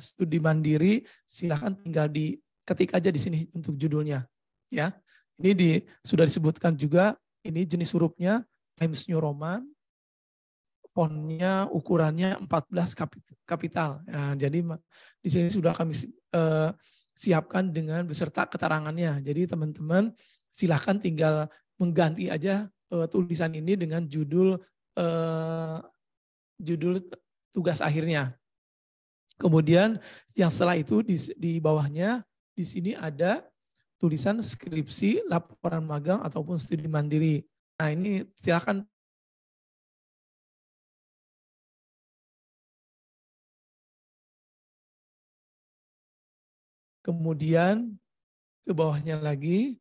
S5: studi mandiri, silahkan tinggal diketik aja di sini untuk judulnya. Ya, ini sudah disebutkan juga. Ini jenis hurufnya Times New Roman. Fontnya ukurannya 14 kapital. Nah, jadi di sini sudah kami siapkan dengan beserta keterangannya. Jadi teman-teman silahkan tinggal mengganti aja tulisan ini dengan judul tugas akhirnya. Kemudian yang setelah itu di bawahnya di sini ada tulisan skripsi, laporan magang ataupun studi mandiri. Nah, ini silahkan kemudian ke bawahnya lagi,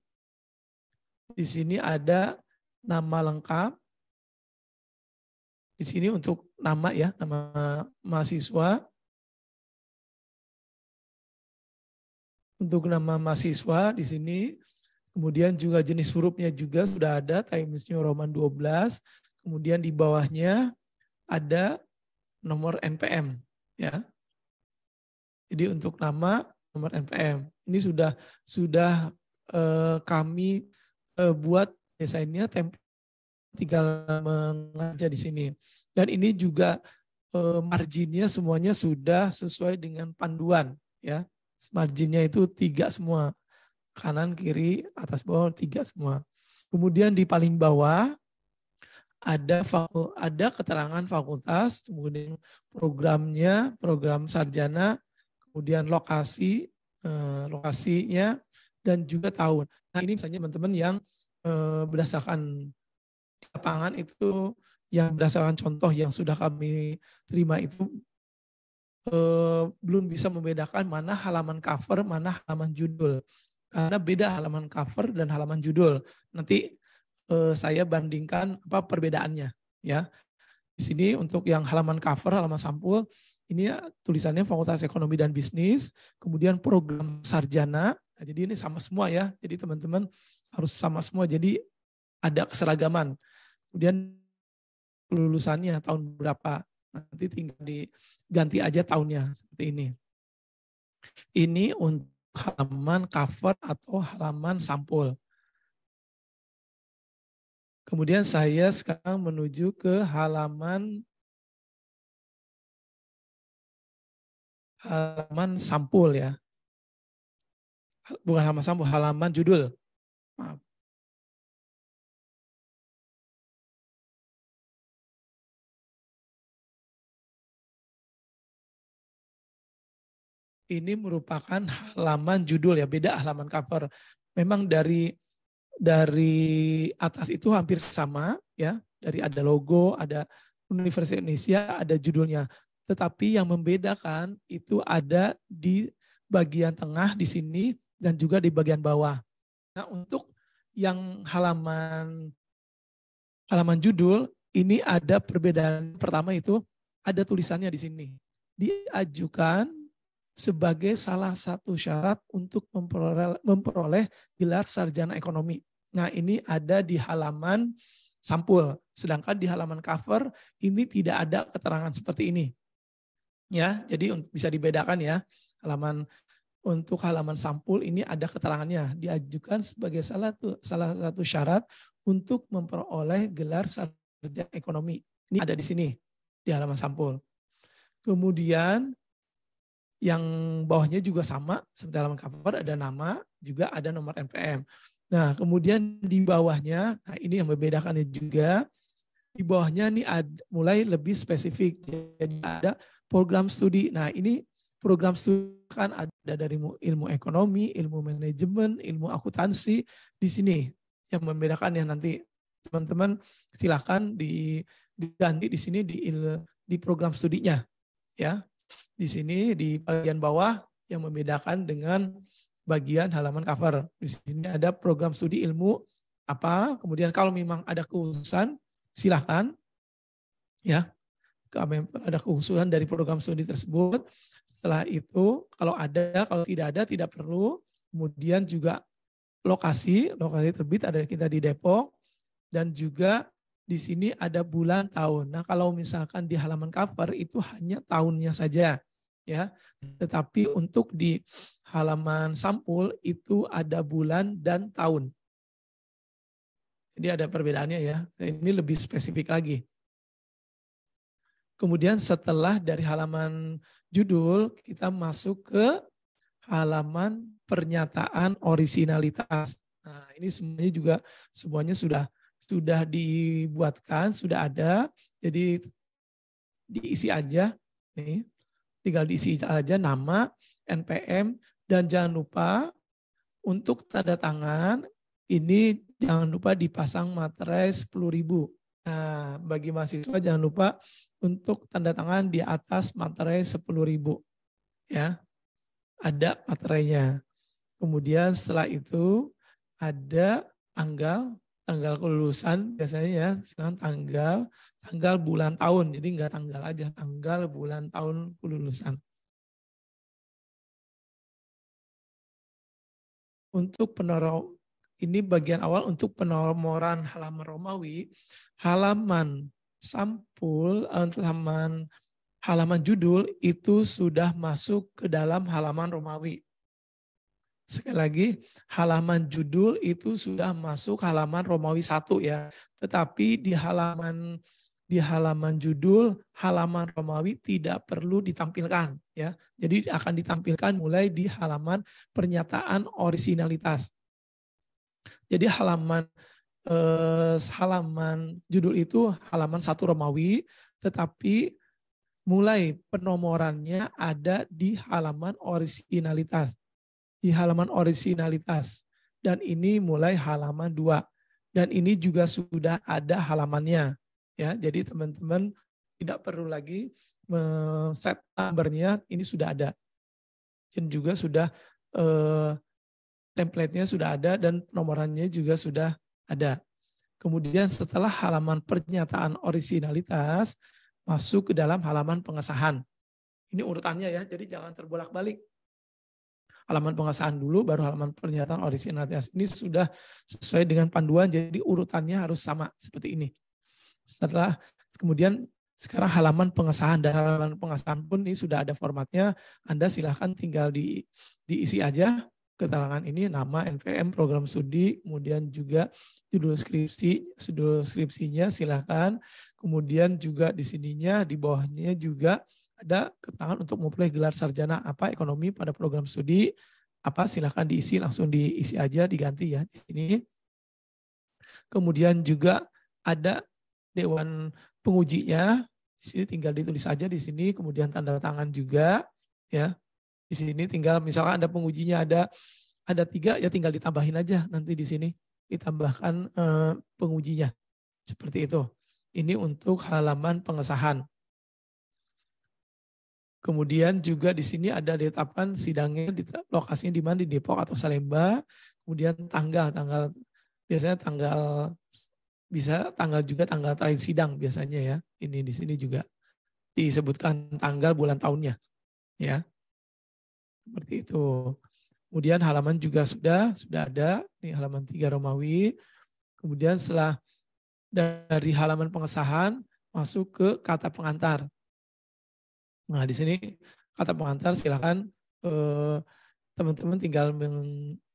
S5: di sini ada nama lengkap. Di sini untuk nama ya, nama mahasiswa. Untuk nama mahasiswa di sini, kemudian juga jenis hurufnya juga sudah ada, Times New Roman 12. Kemudian di bawahnya ada nomor NPM ya. Jadi untuk nama, nomor NPM. Ini sudah kami buat desainnya, tinggal mengajar di sini. Dan ini juga marginnya semuanya sudah sesuai dengan panduan ya. Marginnya itu 3 semua, kanan, kiri, atas, bawah 3 semua. Kemudian di paling bawah ada keterangan fakultas, kemudian programnya, program sarjana, kemudian lokasinya, dan juga tahun. Nah, ini saja teman-teman yang berdasarkan lapangan itu, yang berdasarkan contoh yang sudah kami terima itu belum bisa membedakan mana halaman cover, mana halaman judul. Karena beda halaman cover dan halaman judul. Nanti saya bandingkan apa perbedaannya ya. Di sini untuk yang halaman cover, halaman sampul, ini tulisannya Fakultas Ekonomi dan Bisnis, kemudian program sarjana. Nah, jadi ini sama semua ya. Jadi teman-teman harus sama semua. Jadi ada keseragaman. Kemudian lulusannya tahun berapa. Nanti tinggal diganti aja tahunnya seperti ini. Ini untuk halaman cover atau halaman sampul. Kemudian saya sekarang menuju ke halaman sampul ya. Bukan halaman sampul, halaman judul. Maaf. Ini merupakan halaman judul ya, beda halaman cover. Memang dari dari atas itu hampir sama ya, dari ada logo, ada Universitas Indonesia, ada judulnya. Tetapi yang membedakan itu ada di bagian tengah di sini dan juga di bagian bawah. Nah, untuk yang halaman judul ini ada perbedaan. Pertama itu ada tulisannya di sini. Diajukan sebagai salah satu syarat untuk memperoleh gelar sarjana ekonomi. Nah, ini ada di halaman sampul. Sedangkan di halaman cover ini tidak ada keterangan seperti ini. Ya, jadi bisa dibedakan ya. Untuk halaman sampul ini ada keterangannya. Diajukan sebagai salah satu syarat untuk memperoleh gelar sarjana ekonomi. Ini ada di sini di halaman sampul. Kemudian yang bawahnya juga sama, seperti halaman cover ada nama, juga ada nomor NPM. Nah, kemudian di bawahnya, nah ini yang membedakannya juga, di bawahnya ini mulai lebih spesifik. Jadi ada program studi. Nah, ini program studi kan ada dari ilmu ekonomi, ilmu manajemen, ilmu akuntansi di sini. Yang membedakannya nanti teman-teman silakan diganti di sini di program studinya, ya. Di sini di bagian bawah yang membedakan dengan bagian halaman cover. Di sini ada program studi ilmu apa, kemudian kalau memang ada kekhususan silakan ya. Kalau ada kekhususan dari program studi tersebut, setelah itu kalau tidak ada tidak perlu. Kemudian juga lokasi terbit ada kita di Depok dan juga di sini ada bulan tahun. Nah, kalau misalkan di halaman cover itu hanya tahunnya saja, ya. Tetapi untuk di halaman sampul itu ada bulan dan tahun. Jadi ada perbedaannya ya. Ini lebih spesifik lagi. Kemudian setelah dari halaman judul kita masuk ke halaman pernyataan orisinalitas. Nah, ini semuanya sudah dibuatkan, sudah ada, jadi diisi aja, nih, tinggal diisi aja nama, NPM, dan jangan lupa untuk tanda tangan, ini jangan lupa dipasang materai 10.000. Nah, bagi mahasiswa jangan lupa untuk tanda tangan di atas materai 10.000, ya, ada materainya. Kemudian setelah itu ada tanggal kelulusan biasanya ya, sekarang tanggal bulan tahun. Jadi enggak tanggal aja, tanggal bulan tahun kelulusan. Untuk ini bagian awal untuk penomoran halaman Romawi, halaman sampul, halaman judul itu sudah masuk ke dalam halaman Romawi. Sekali lagi, halaman judul itu sudah masuk halaman Romawi 1 ya. Tetapi di halaman judul, halaman Romawi tidak perlu ditampilkan ya. Jadi akan ditampilkan mulai di halaman pernyataan orisinalitas. Jadi halaman judul itu halaman 1 Romawi, tetapi mulai penomorannya ada di halaman orisinalitas. Dan ini mulai halaman 2 dan ini juga sudah ada halamannya ya. Jadi teman-teman tidak perlu lagi set numbernya, ini sudah ada dan juga sudah template-nya sudah ada dan penomorannya juga sudah ada. Kemudian setelah halaman pernyataan orisinalitas masuk ke dalam halaman pengesahan. Ini urutannya ya, jadi jangan terbolak-balik. Halaman pengesahan dulu, baru halaman pernyataan orisinalitas. Ini sudah sesuai dengan panduan, jadi urutannya harus sama seperti ini. Setelah kemudian sekarang halaman pengesahan, dan halaman pengesahan pun ini sudah ada formatnya. Anda silahkan tinggal diisi aja keterangan ini, nama, NPM, program studi, kemudian juga judul skripsinya silahkan. Kemudian juga di sininya, di bawahnya juga ada keterangan untuk memperoleh gelar sarjana apa ekonomi pada program studi apa, silakan diisi, langsung diisi aja, diganti ya di sini. Kemudian juga ada dewan pengujinya, di sini tinggal ditulis saja di sini, kemudian tanda tangan juga ya. Di sini tinggal misalkan ada pengujinya ada 3 ya, tinggal ditambahin aja nanti di sini ditambahkan pengujinya. Seperti itu. Ini untuk halaman pengesahan. Kemudian juga di sini ada ditetapkan sidangnya lokasinya di mana, di Depok atau Salemba. Kemudian tanggal biasanya tanggal juga tanggal terakhir sidang biasanya ya. Ini di sini juga disebutkan tanggal, bulan, tahunnya ya. Seperti itu. Kemudian halaman juga sudah ada, ini halaman 3 Romawi. Kemudian setelah dari halaman pengesahan masuk ke kata pengantar. Nah, di sini kata pengantar silakan teman-teman tinggal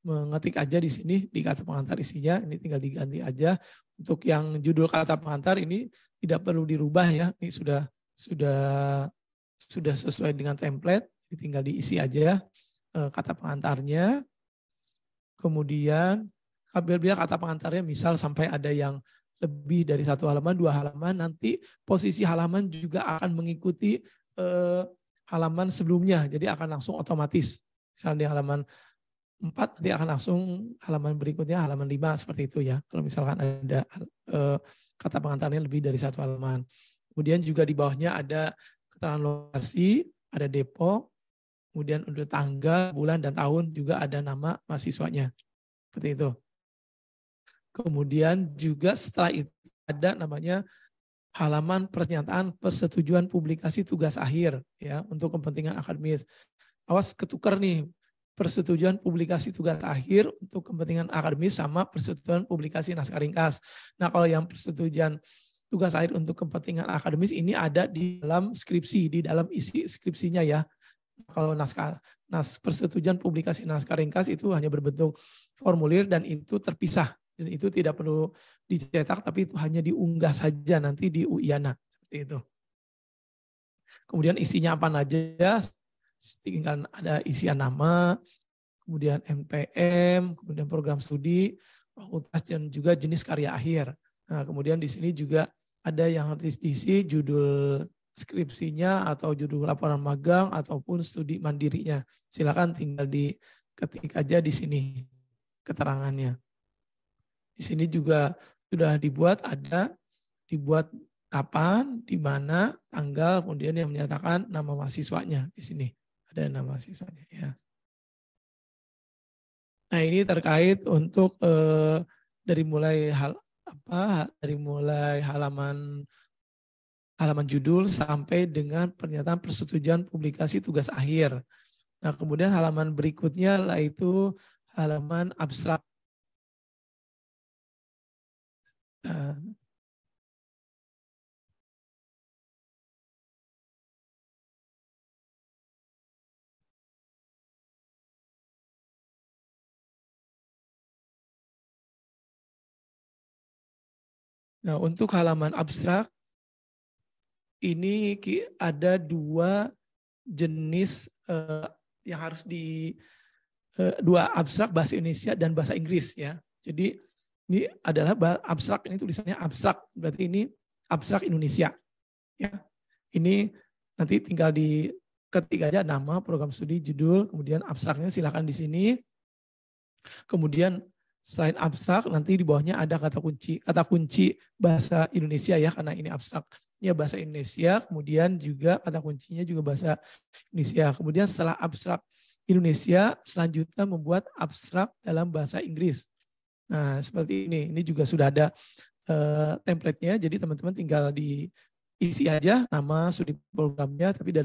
S5: mengetik aja di sini di kata pengantar isinya, ini tinggal diganti aja. Untuk yang judul kata pengantar ini tidak perlu dirubah ya. Ini sudah sesuai dengan template, tinggal diisi aja kata pengantarnya. Kemudian apabila kata pengantarnya misal sampai ada yang lebih dari 1 halaman, 2 halaman, nanti posisi halaman juga akan mengikuti halaman sebelumnya. Jadi akan langsung otomatis. Misalnya di halaman 4 nanti akan langsung halaman berikutnya halaman 5 seperti itu ya. Kalau misalkan ada kata pengantarnya lebih dari 1 halaman. Kemudian juga di bawahnya ada keterangan lokasi, ada Depok, kemudian untuk tanggal, bulan, dan tahun juga ada nama mahasiswanya. Seperti itu. Kemudian juga setelah itu ada namanya halaman pernyataan persetujuan publikasi tugas akhir ya untuk kepentingan akademis. Awas ketukar nih persetujuan publikasi tugas akhir untuk kepentingan akademis sama persetujuan publikasi naskah ringkas. Nah, kalau yang persetujuan tugas akhir untuk kepentingan akademis ini ada di dalam skripsi, di dalam isi skripsinya ya. Kalau persetujuan publikasi naskah ringkas itu hanya berbentuk formulir dan itu terpisah. Dan itu tidak perlu dicetak, tapi itu hanya diunggah saja nanti di UIANA. Seperti itu. Kemudian isinya apa aja, tinggal ada isian nama, kemudian NPM, kemudian program studi, fakultas, dan juga jenis karya akhir. Nah, kemudian di sini juga ada yang harus diisi judul skripsinya atau judul laporan magang ataupun studi mandirinya. Silakan tinggal diketik aja di sini keterangannya. Di sini juga sudah dibuat kapan, di mana, tanggal, kemudian yang menyatakan nama mahasiswanya di sini ada nama mahasiswanya ya. Nah, ini terkait untuk dari mulai halaman judul sampai dengan pernyataan persetujuan publikasi tugas akhir. Nah, kemudian halaman berikutnya yaitu halaman abstrak. Nah, untuk halaman abstrak ini ada 2 jenis yang harus dua abstrak, bahasa Indonesia dan bahasa Inggris ya. Jadi ini adalah abstrak, ini tulisannya abstrak, berarti ini abstrak Indonesia. Ya, ini nanti tinggal diketik aja nama, program studi, judul, kemudian abstraknya silakan di sini. Kemudian selain abstrak nanti di bawahnya ada kata kunci bahasa Indonesia ya, karena ini abstraknya bahasa Indonesia. Kemudian juga kata kuncinya juga bahasa Indonesia. Kemudian setelah abstrak Indonesia, selanjutnya membuat abstrak dalam bahasa Inggris. Nah, seperti ini. Ini juga sudah ada template-nya, jadi teman-teman tinggal diisi aja nama studi programnya, tapi di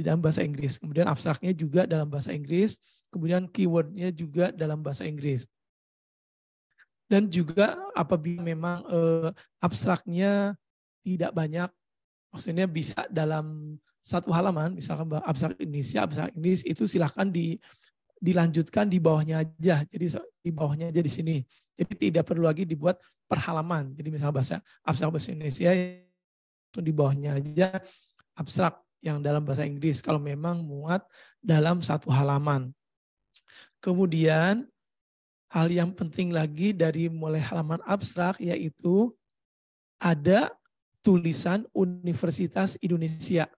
S5: dalam bahasa Inggris. Kemudian abstraknya juga dalam bahasa Inggris, kemudian keyword-nya juga dalam bahasa Inggris. Dan juga apabila memang abstraknya tidak banyak, maksudnya bisa dalam 1 halaman, misalkan abstrak Indonesia, abstrak Inggris, itu silahkan dilanjutkan di bawahnya aja. Jadi di bawahnya aja di sini. Jadi tidak perlu lagi dibuat per halaman. Jadi misalnya abstrak bahasa Indonesia itu di bawahnya aja abstrak yang dalam bahasa Inggris kalau memang muat dalam 1 halaman. Kemudian hal yang penting lagi dari mulai halaman abstrak yaitu ada tulisan Universitas Indonesia.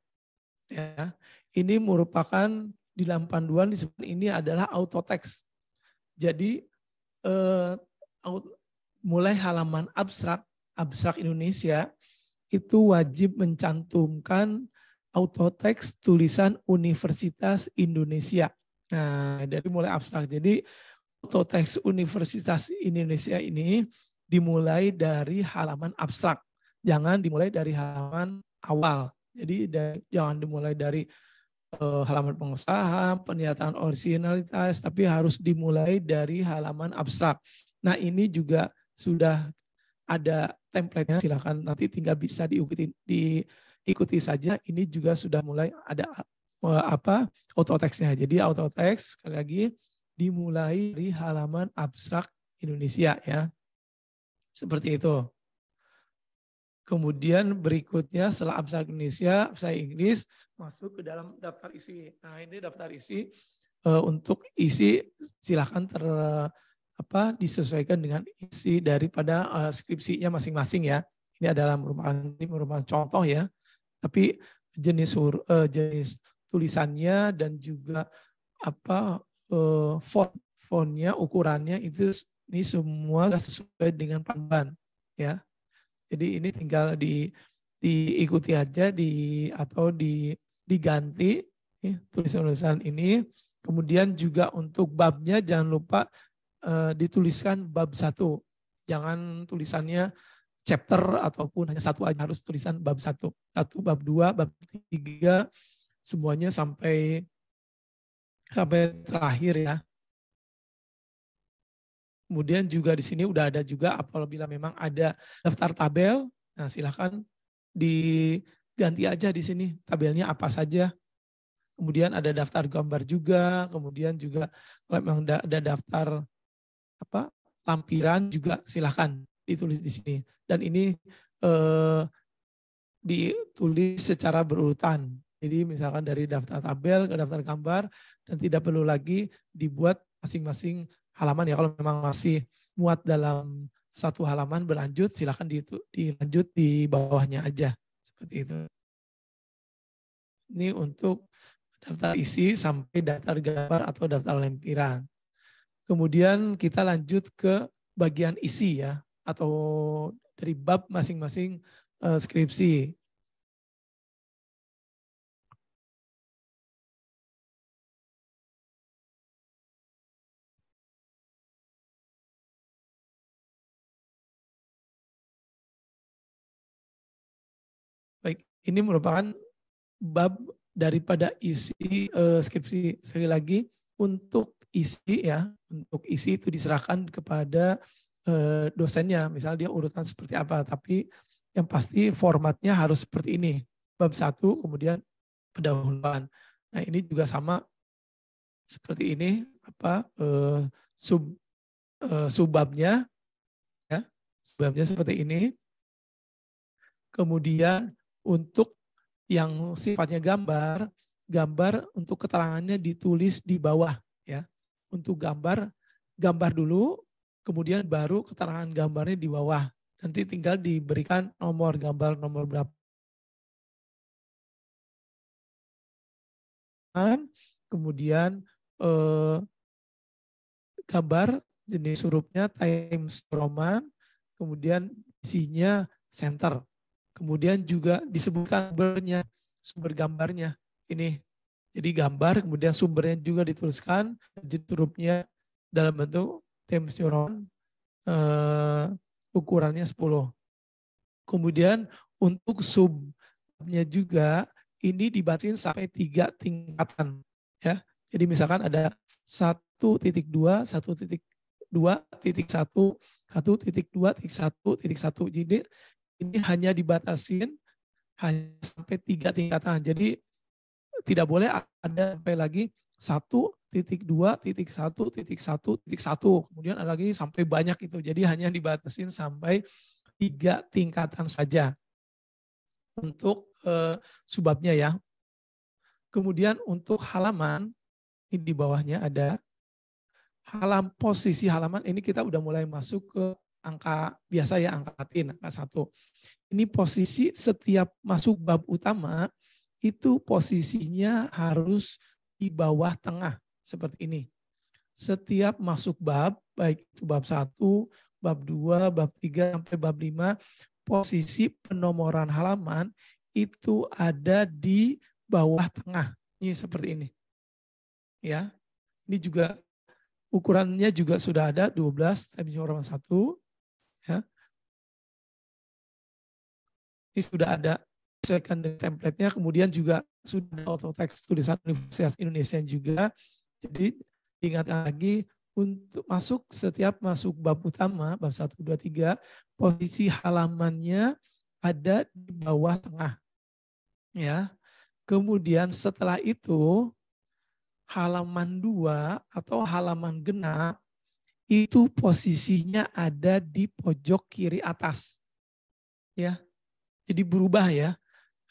S5: Ya, ini merupakan di dalam panduan disebut ini adalah auto text. Jadi mulai halaman abstrak Indonesia itu wajib mencantumkan autotext tulisan Universitas Indonesia. Nah, dari mulai abstrak. Jadi autotext Universitas Indonesia ini dimulai dari halaman abstrak. Jangan dimulai dari halaman awal. Jadi jangan dimulai dari halaman pengesahan, pernyataan originalitas, tapi harus dimulai dari halaman abstrak. Nah, ini juga sudah ada template-nya, silakan nanti tinggal bisa diikuti saja. Ini juga sudah mulai ada autotext-nya. Jadi autotext sekali lagi dimulai dari halaman abstrak Indonesia ya. Seperti itu. Kemudian berikutnya setelah abstrak Indonesia, bahasa Inggris masuk ke dalam daftar isi. Nah, ini daftar isi untuk isi silakan disesuaikan dengan isi daripada skripsinya masing-masing ya. Ini adalah merupakan contoh ya. Tapi jenis tulisannya dan juga fontnya, ukurannya itu ini semua sesuai dengan panduan ya. Jadi ini tinggal diikuti aja atau diganti ya, tulisan-tulisan ini. Kemudian juga untuk babnya jangan lupa dituliskan bab 1. Jangan tulisannya chapter ataupun hanya satu aja, harus tulisan bab 1. Bab 2, bab 3 semuanya sampai terakhir ya. Kemudian juga di sini udah ada juga apabila memang ada daftar tabel, nah silakan diganti aja di sini tabelnya apa saja. Kemudian ada daftar gambar juga, kemudian juga kalau memang ada daftar lampiran juga silakan ditulis di sini. Dan ini ditulis secara berurutan. Jadi misalkan dari daftar tabel ke daftar gambar dan tidak perlu lagi dibuat masing-masing halaman ya. Kalau memang masih muat dalam satu halaman berlanjut, silakan dilanjut di bawahnya aja. Seperti itu. Ini untuk daftar isi sampai daftar gambar atau daftar lampiran. Kemudian kita lanjut ke bagian isi ya, atau dari bab masing-masing skripsi. Baik, ini merupakan bab daripada isi skripsi. Sekali lagi, untuk isi ya, untuk isi itu diserahkan kepada dosennya. Misalnya dia urutan seperti apa, tapi yang pasti formatnya harus seperti ini. Bab 1, kemudian pendahuluan. Nah, ini juga sama seperti ini, subbabnya ya. Subbabnya seperti ini. Kemudian untuk yang sifatnya gambar untuk keterangannya ditulis di bawah ya. Untuk gambar dulu, kemudian baru keterangan gambarnya di bawah. Nanti tinggal diberikan nomor gambar nomor berapa. Kemudian gambar jenis hurufnya Times Roman, kemudian isinya center. Kemudian juga disebutkan sumber gambarnya. Ini jadi gambar, kemudian sumbernya juga dituliskan, jenis hurufnya dalam bentuk Times New Roman, ukurannya 10. Kemudian untuk subnya juga ini dibacain sampai 3 tingkatan ya. Jadi misalkan ada 1.2, 1.2, 1.1, 1.2.1.1. Jadi ini hanya dibatasin hanya sampai 3 tingkatan. Jadi tidak boleh ada sampai lagi 1.2.1.1.1. Kemudian ada lagi sampai banyak itu. Jadi hanya dibatasin sampai 3 tingkatan saja untuk subbabnya ya. Kemudian untuk halaman, ini di bawahnya ada posisi halaman. Ini kita udah mulai masuk ke angka biasa ya, angka Latin, angka 1. Ini posisi setiap masuk bab utama, itu posisinya harus di bawah tengah, seperti ini. Setiap masuk bab, baik itu bab 1, bab 2, bab 3 sampai bab 5, posisi penomoran halaman itu ada di bawah tengah. Ini seperti ini. Ya. Ini juga ukurannya juga sudah ada 12 Times New Roman 1, ya. Ini sudah ada sesuaikan dengan template-nya, kemudian juga sudah ada auto text tulisan Universitas Indonesia juga. Jadi diingatkan lagi untuk setiap masuk bab utama, bab 1, 2, 3, posisi halamannya ada di bawah tengah. Ya. Kemudian setelah itu halaman 2 atau halaman genap itu posisinya ada di pojok kiri atas. Ya. Jadi berubah ya.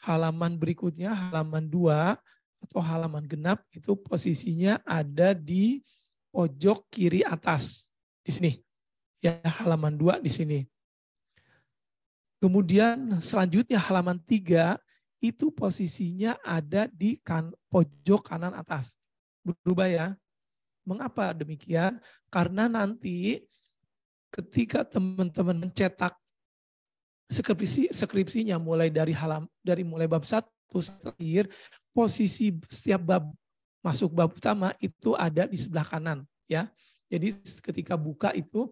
S5: Halaman berikutnya, halaman 2 atau halaman genap itu posisinya ada di pojok kiri atas. Di sini. Ya, halaman 2 di sini. Kemudian selanjutnya halaman 3 itu posisinya ada di pojok kanan atas. Berubah ya. Mengapa demikian? Karena nanti ketika teman-teman mencetak skripsinya mulai mulai bab 1 sampai akhir, posisi setiap bab masuk bab utama itu ada di sebelah kanan ya. Jadi ketika buka itu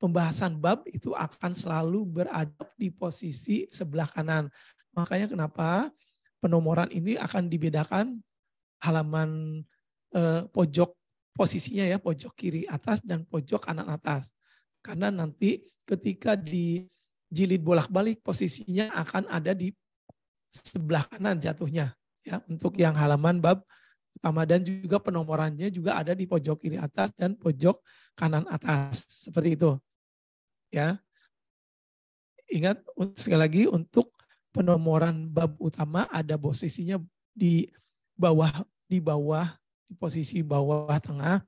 S5: pembahasan bab itu akan selalu berada di posisi sebelah kanan. Makanya kenapa penomoran ini akan dibedakan halaman pojok posisinya ya, pojok kiri atas dan pojok kanan atas. Karena nanti ketika dijilid bolak-balik posisinya akan ada di sebelah kanan jatuhnya ya, untuk yang halaman bab utama, dan juga penomorannya juga ada di pojok kiri atas dan pojok kanan atas. Seperti itu. Ya. Ingat sekali lagi untuk penomoran bab utama ada posisinya di posisi bawah tengah,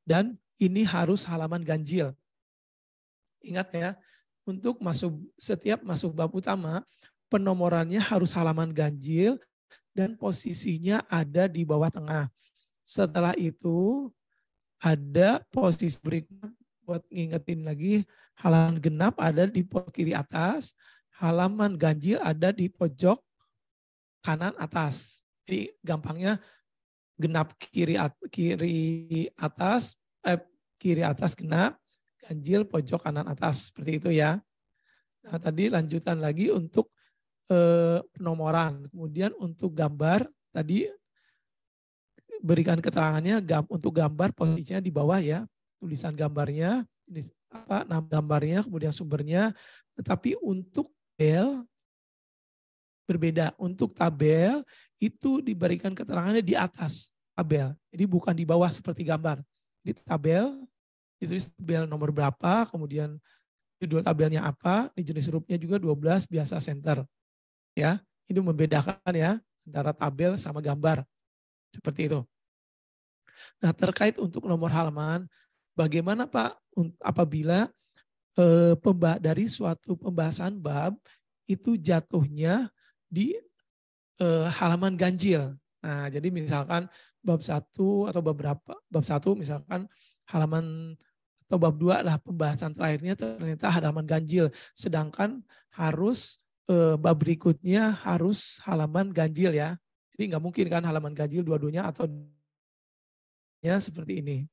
S5: dan ini harus halaman ganjil. Ingat ya, untuk setiap masuk bab utama, penomorannya harus halaman ganjil dan posisinya ada di bawah tengah. Setelah itu ada posisi berikutnya, buat ngingetin lagi, halaman genap ada di pojok kiri atas, halaman ganjil ada di pojok kanan atas. Jadi gampangnya genap kiri atas genap, ganjil pojok kanan atas, seperti itu ya. Nah, tadi lanjutan lagi untuk penomoran. Kemudian untuk gambar tadi berikan keterangannya untuk gambar posisinya di bawah ya, tulisan gambarnya, nama gambarnya, kemudian sumbernya. Tetapi untuk tabel berbeda. Untuk tabel itu diberikan keterangannya di atas tabel. Jadi bukan di bawah seperti gambar. Di tabel ditulis tabel nomor berapa, kemudian judul tabelnya apa, di jenis hurufnya juga 12 biasa center. Ya, ini membedakan ya antara tabel sama gambar. Seperti itu. Nah, terkait untuk nomor halaman, bagaimana Pak apabila dari suatu pembahasan bab itu jatuhnya di halaman ganjil. Nah, jadi misalkan bab 1 atau bab 1 misalkan halaman atau bab 2 adalah pembahasan terakhirnya ternyata halaman ganjil, sedangkan harus bab berikutnya harus halaman ganjil ya. Jadi nggak mungkin kan halaman ganjil dua-duanya atau ya seperti ini.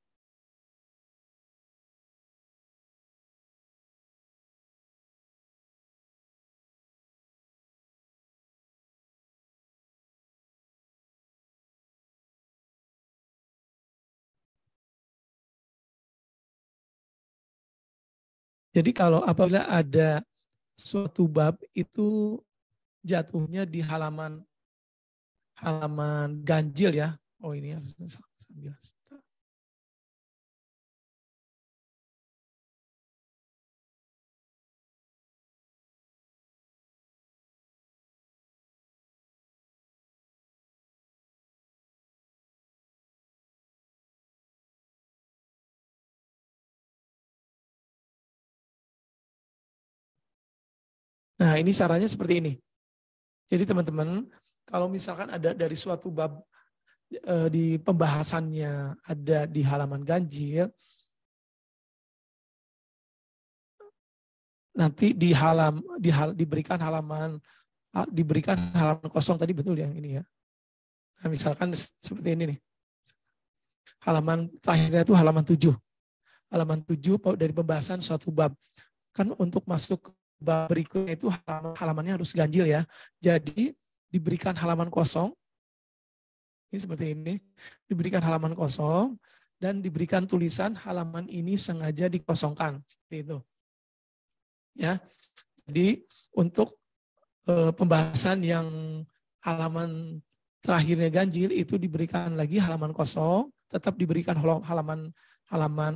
S5: Jadi kalau apabila ada suatu bab itu jatuhnya di halaman ganjil ya. Oh ini harus sambil. Nah, ini caranya seperti ini. Jadi teman-teman, kalau misalkan ada dari suatu bab di pembahasannya ada di halaman ganjil, nanti diberikan halaman kosong tadi, betul ya ini ya. Nah, misalkan seperti ini nih. Halaman terakhirnya itu halaman 7. Halaman 7 dari pembahasan suatu bab. Kan untuk masuk ke bab berikutnya itu halamannya harus ganjil ya. Jadi diberikan halaman kosong. Ini seperti ini. Diberikan halaman kosong dan diberikan tulisan halaman ini sengaja dikosongkan. Seperti itu. Ya. Jadi untuk pembahasan yang halaman terakhirnya ganjil itu diberikan lagi halaman kosong, tetap diberikan halaman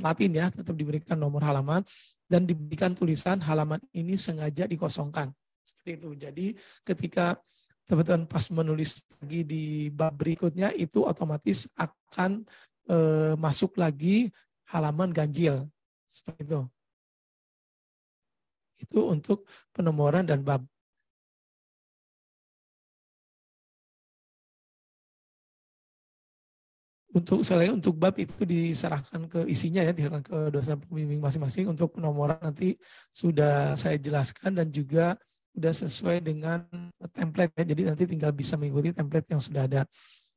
S5: Latin ya, tetap diberikan nomor halaman dan diberikan tulisan halaman ini sengaja dikosongkan. Seperti itu. Jadi ketika teman-teman pas menulis lagi di bab berikutnya itu otomatis akan masuk lagi halaman ganjil. Seperti itu. Itu untuk penomoran dan bab. Untuk bab itu diserahkan ke isinya ya, diserahkan ke dosen pembimbing masing-masing. Untuk penomoran nanti sudah saya jelaskan dan juga sudah sesuai dengan template ya. Jadi nanti tinggal bisa mengikuti template yang sudah ada.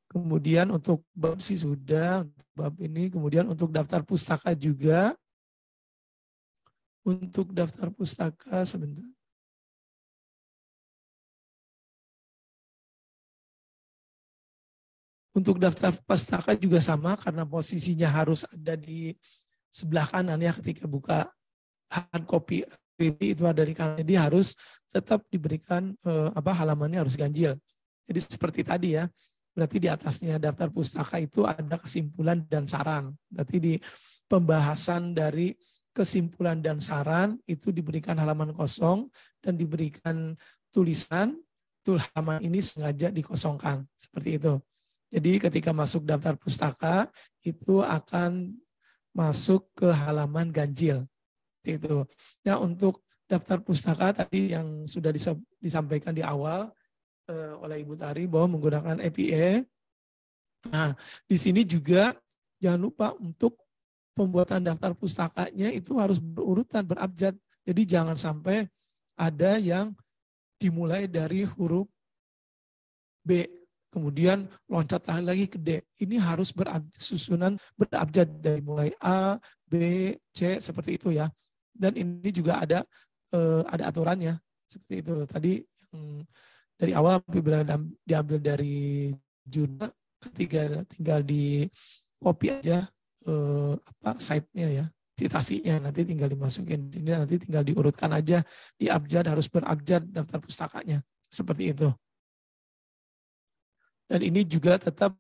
S5: Kemudian untuk bab sih sudah, untuk bab ini. Kemudian untuk daftar pustaka juga. Untuk daftar pustaka sebentar. Untuk daftar pustaka juga sama karena posisinya harus ada di sebelah kanan ya, ketika buka hard copy itu ada di kanan. Jadi harus tetap diberikan halamannya harus ganjil. Jadi seperti tadi ya, berarti di atasnya daftar pustaka itu ada kesimpulan dan saran. Berarti di pembahasan dari kesimpulan dan saran itu diberikan halaman kosong dan diberikan tulisan halaman ini sengaja dikosongkan. Seperti itu. Jadi ketika masuk daftar pustaka itu akan masuk ke halaman ganjil. Itu. Nah, untuk daftar pustaka tadi yang sudah disampaikan di awal oleh Ibu Tari bahwa menggunakan EPA. Nah, di sini juga jangan lupa untuk pembuatan daftar pustakanya itu harus berurutan, berabjad. Jadi jangan sampai ada yang dimulai dari huruf B, kemudian loncat lagi ke D. Ini harus susunan berabjad dari mulai A, B, C seperti itu ya. Dan ini juga ada aturannya seperti itu. Tadi dari awal apabila diambil dari jurnal, tinggal di copy aja site-nya ya, citasinya nanti tinggal dimasukin sini, nanti tinggal diurutkan aja di abjad, harus berabjad daftar pustakanya seperti itu. Dan ini juga tetap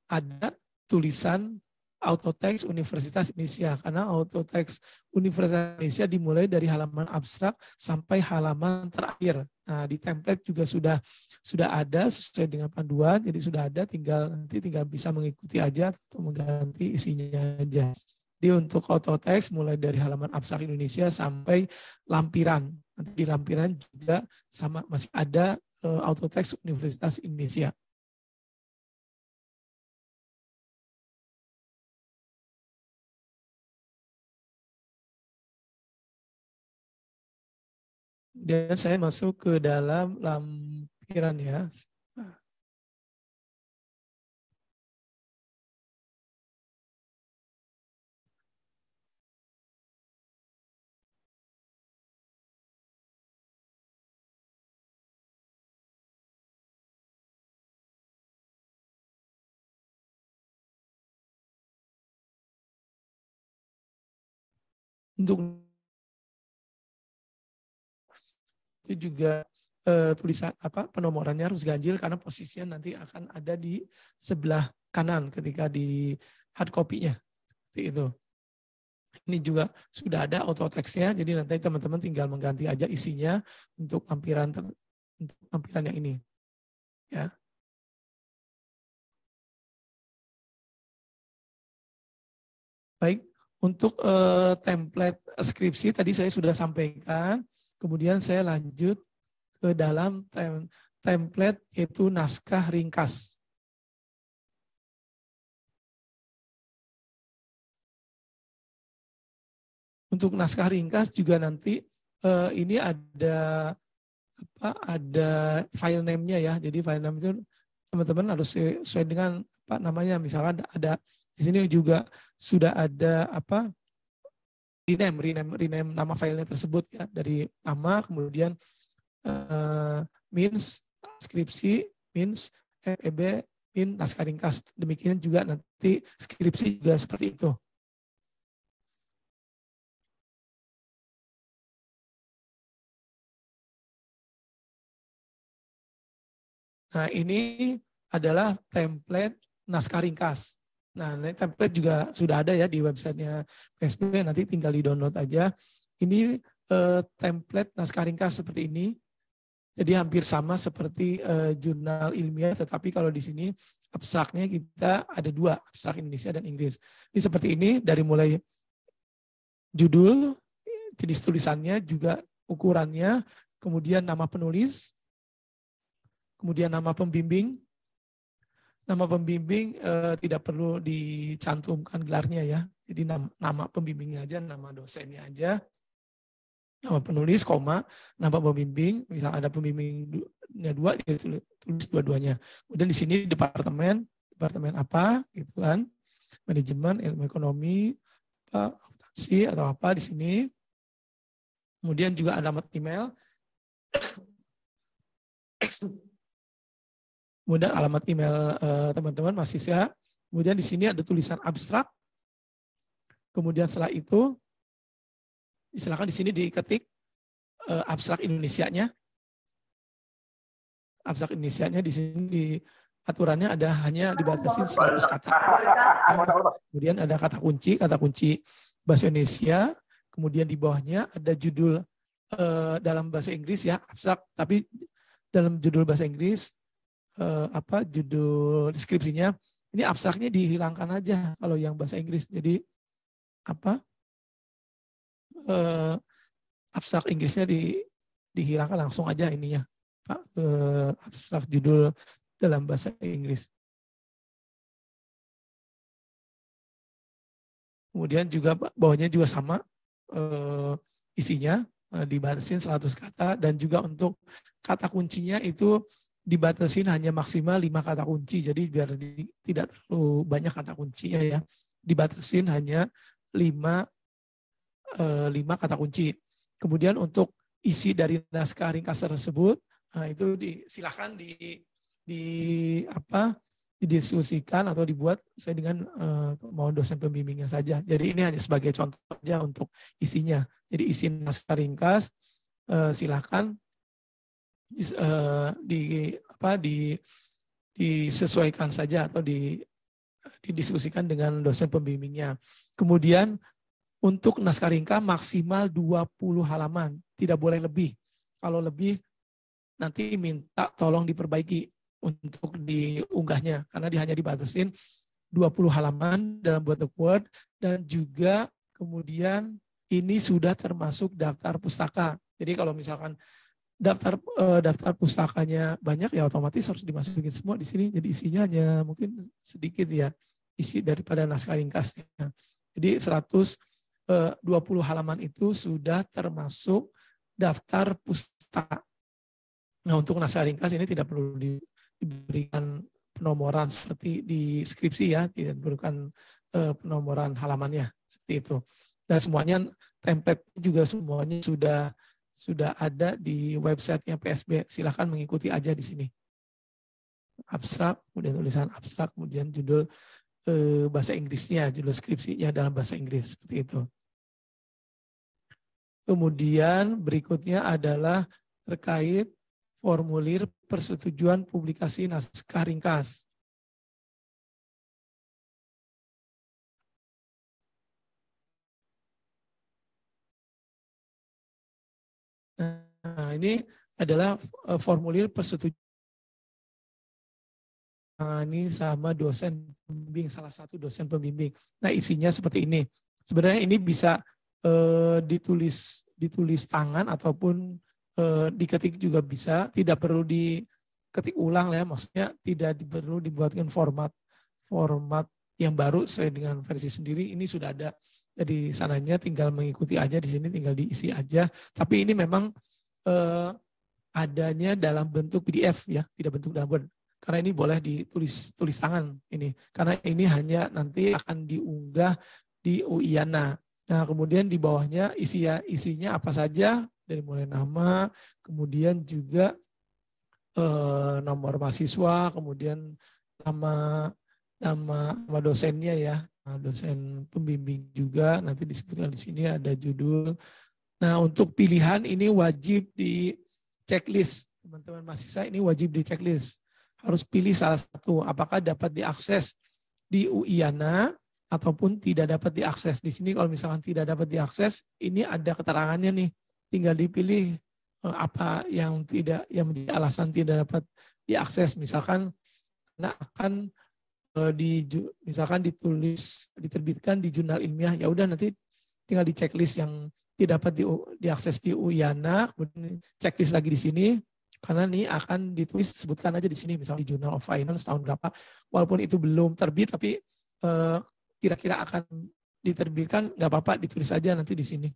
S5: ada tulisan autotext Universitas Indonesia, karena autotext Universitas Indonesia dimulai dari halaman abstrak sampai halaman terakhir. Nah, di template juga sudah ada sesuai dengan panduan, jadi sudah ada, nanti tinggal bisa mengikuti aja atau mengganti isinya aja. Jadi untuk autotext mulai dari halaman abstrak Indonesia sampai lampiran. Nanti di lampiran juga sama masih ada autotext Universitas Indonesia. Dan saya masuk ke dalam lampiran ya. Untuk itu juga tulisan penomorannya harus ganjil karena posisinya nanti akan ada di sebelah kanan ketika di hard copy-nya. Seperti itu. Ini juga sudah ada auto text-nya, jadi nanti teman-teman tinggal mengganti aja isinya untuk lampiran yang ini. Ya. Baik, untuk template skripsi tadi saya sudah sampaikan. Kemudian saya lanjut ke dalam template yaitu naskah ringkas. Untuk naskah ringkas juga nanti ini ada apa? Ada file name-nya ya. Jadi file name itu teman-teman harus sesuai dengan apa namanya. Misalnya ada di sini juga sudah ada apa? rename nama filenya tersebut ya, dari nama kemudian means skripsi, means FEB, min naskah ringkas. Demikian juga nanti skripsi juga seperti itu. Nah, ini adalah template naskah ringkas. Nah, ini template juga sudah ada ya di websitenya PSB, nanti tinggal di-download aja. Ini template naskah ringkas seperti ini. Jadi hampir sama seperti jurnal ilmiah, tetapi kalau di sini abstraknya kita ada dua, abstrak Indonesia dan Inggris. Ini seperti ini, dari mulai judul, jenis tulisannya, juga ukurannya, kemudian nama penulis, kemudian nama pembimbing. Nama pembimbing tidak perlu dicantumkan gelarnya ya. Jadi nama pembimbingnya aja, nama dosennya aja. Nama penulis, koma, nama pembimbing. Misal ada pembimbingnya dua, ya tulis dua-duanya. Kemudian di sini departemen apa, gitu kan? Manajemen, ilmu ekonomi, akuntansi atau apa di sini. Kemudian juga alamat email. Kemudian alamat email teman-teman mahasiswa. Kemudian di sini ada tulisan abstrak. Kemudian setelah itu, silakan di sini diketik abstrak Indonesianya. Abstrak Indonesianya di sini di aturannya ada hanya dibatasi 100 kata. Kemudian ada kata kunci bahasa Indonesia. Kemudian di bawahnya ada judul dalam bahasa Inggris ya, abstrak. Tapi dalam judul bahasa Inggris judul deskripsinya ini abstraknya dihilangkan aja kalau yang bahasa Inggris. Jadi abstrak Inggrisnya dihilangkan langsung aja ininya, abstrak judul dalam bahasa Inggris. Kemudian juga bawahnya juga sama isinya, dibatasin 100 kata, dan juga untuk kata kuncinya itu dibatasin hanya maksimal 5 kata kunci. Jadi biar tidak terlalu banyak kata kuncinya ya. Dibatasin hanya 5 kata kunci. Kemudian untuk isi dari naskah ringkas tersebut, itu silakan didiskusikan atau dibuat sesuai dengan kemauan dosen pembimbingnya saja. Jadi ini hanya sebagai contoh saja untuk isinya. Jadi isi naskah ringkas silakan disesuaikan saja atau didiskusikan dengan dosen pembimbingnya. Kemudian untuk naskah ringkas maksimal 20 halaman, tidak boleh lebih. Kalau lebih nanti minta tolong diperbaiki untuk diunggahnya, karena hanya dibatasin 20 halaman dalam bentuk Word, dan juga kemudian ini sudah termasuk daftar pustaka. Jadi kalau misalkan daftar pustakanya banyak ya otomatis harus dimasukin semua di sini. Jadi isinya hanya mungkin sedikit ya isi daripada naskah ringkasnya. Jadi 120 halaman itu sudah termasuk daftar pustaka. Nah, untuk naskah ringkas ini tidak perlu diberikan penomoran seperti di skripsi ya, tidak diberikan penomoran halamannya seperti itu. Dan semuanya template juga semuanya sudah ada di websitenya PSB. Silahkan mengikuti aja di sini. Abstrak, kemudian tulisan abstrak, kemudian judul bahasa Inggrisnya, judul skripsinya dalam bahasa Inggris, seperti itu. Kemudian berikutnya adalah terkait formulir persetujuan publikasi naskah ringkas. Nah, ini adalah formulir persetujuan. Nah, ini sama dosen pembimbing, salah satu dosen pembimbing. Nah, isinya seperti ini. Sebenarnya ini bisa ditulis tangan ataupun diketik juga bisa. Tidak perlu diketik ulang ya, maksudnya tidak perlu dibuatkan format yang baru sesuai dengan versi sendiri. Ini sudah ada Jadi sananya tinggal mengikuti aja, di sini tinggal diisi aja. Tapi ini memang adanya dalam bentuk PDF ya, tidak bentuk dalam Word. Karena ini boleh tulis tangan ini. Karena ini hanya nanti akan diunggah di Uiana. Nah, kemudian di bawahnya isinya apa saja, dari mulai nama, kemudian juga nomor mahasiswa, kemudian nama dosennya ya, dosen pembimbing juga nanti disebutkan di sini, ada judul. Nah, untuk pilihan ini wajib di checklist, teman-teman mahasiswa, ini wajib di checklist. Harus pilih salah satu, apakah dapat diakses di Uiana ataupun tidak dapat diakses. Di sini kalau misalkan tidak dapat diakses, ini ada keterangannya nih, tinggal dipilih apa yang menjadi alasan tidak dapat diakses. Misalkan karena akan misalkan diterbitkan di jurnal ilmiah, ya udah nanti tinggal di checklist yang tidak dapat diakses di Uiana, kemudian checklist lagi di sini, karena ini akan ditulis, sebutkan aja di sini, misalnya di Journal of Finance tahun berapa, walaupun itu belum terbit, tapi kira-kira akan diterbitkan, nggak apa-apa, ditulis aja nanti di sini.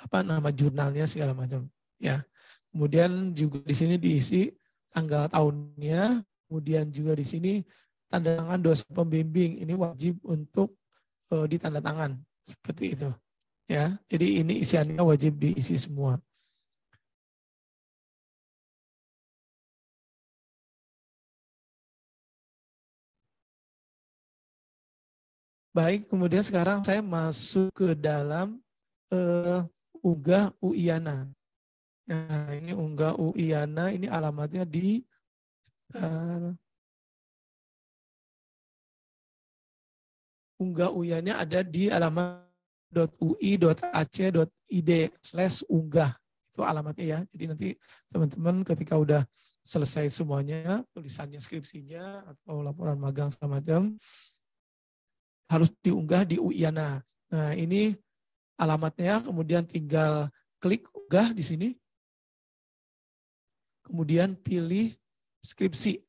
S5: Apa nama jurnalnya, segala macam. Ya. Kemudian juga di sini diisi tanggal tahunnya, kemudian juga di sini tanda tangan dosen pembimbing, ini wajib untuk ditanda tangan, seperti itu. Ya, jadi ini isiannya wajib diisi semua. Baik, kemudian sekarang saya masuk ke dalam unggah Uiana. Nah, ini unggah Uiana, ini alamatnya di unggah Uiana ada di alamat ui.ac.id/unggah. Itu alamatnya ya. Jadi nanti teman-teman ketika udah selesai semuanya, tulisannya, skripsinya, atau laporan magang segala macam, harus diunggah di Uiana. Nah, ini alamatnya, kemudian tinggal klik unggah di sini. Kemudian pilih skripsi.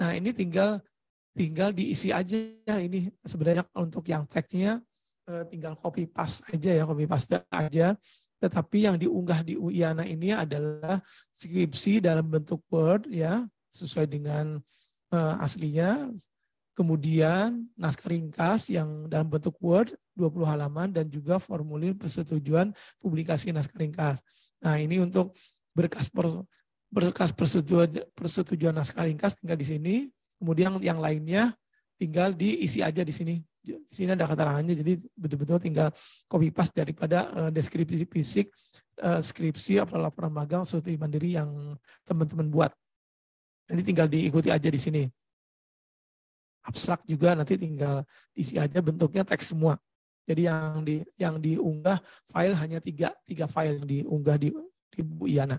S5: Nah, ini tinggal diisi aja ini. Sebenarnya untuk yang teksnya tinggal copy paste aja ya, copy paste aja. Tetapi yang diunggah di Uiana ini adalah skripsi dalam bentuk Word ya, sesuai dengan aslinya. Kemudian naskah ringkas yang dalam bentuk Word 20 halaman dan juga formulir persetujuan publikasi naskah ringkas. Nah, ini untuk berkas persetujuan naskah ringkas tinggal di sini. Kemudian yang lainnya tinggal diisi aja di sini. Di sini ada keterangannya, jadi betul-betul tinggal copy paste daripada deskripsi fisik, skripsi atau laporan magang studi mandiri yang teman-teman buat. Jadi tinggal diikuti aja di sini. Abstrak juga nanti tinggal diisi aja, bentuknya teks semua. Jadi yang diunggah file hanya tiga file yang diunggah di Uiana.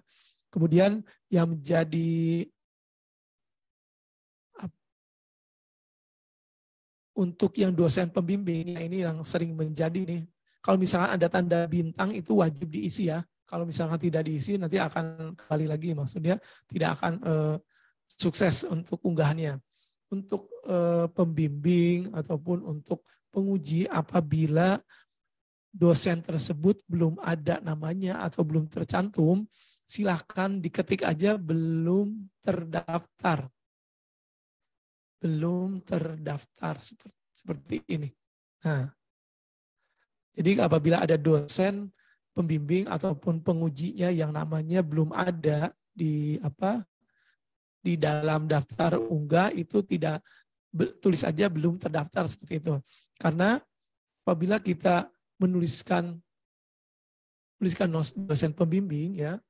S5: Kemudian yang menjadi untuk yang dosen pembimbing, ini yang sering menjadi nih. Kalau misalkan ada tanda bintang itu wajib diisi ya. Kalau misalkan tidak diisi nanti akan kembali lagi, maksudnya tidak akan sukses untuk unggahannya. Untuk pembimbing ataupun untuk penguji, apabila dosen tersebut belum ada namanya atau belum tercantum, silakan diketik aja belum terdaftar. Belum terdaftar seperti ini. Nah, jadi apabila ada dosen pembimbing ataupun pengujinya yang namanya belum ada di dalam daftar unggah, itu tidak, tulis aja belum terdaftar seperti itu. Karena apabila kita tuliskan dosen pembimbing ya,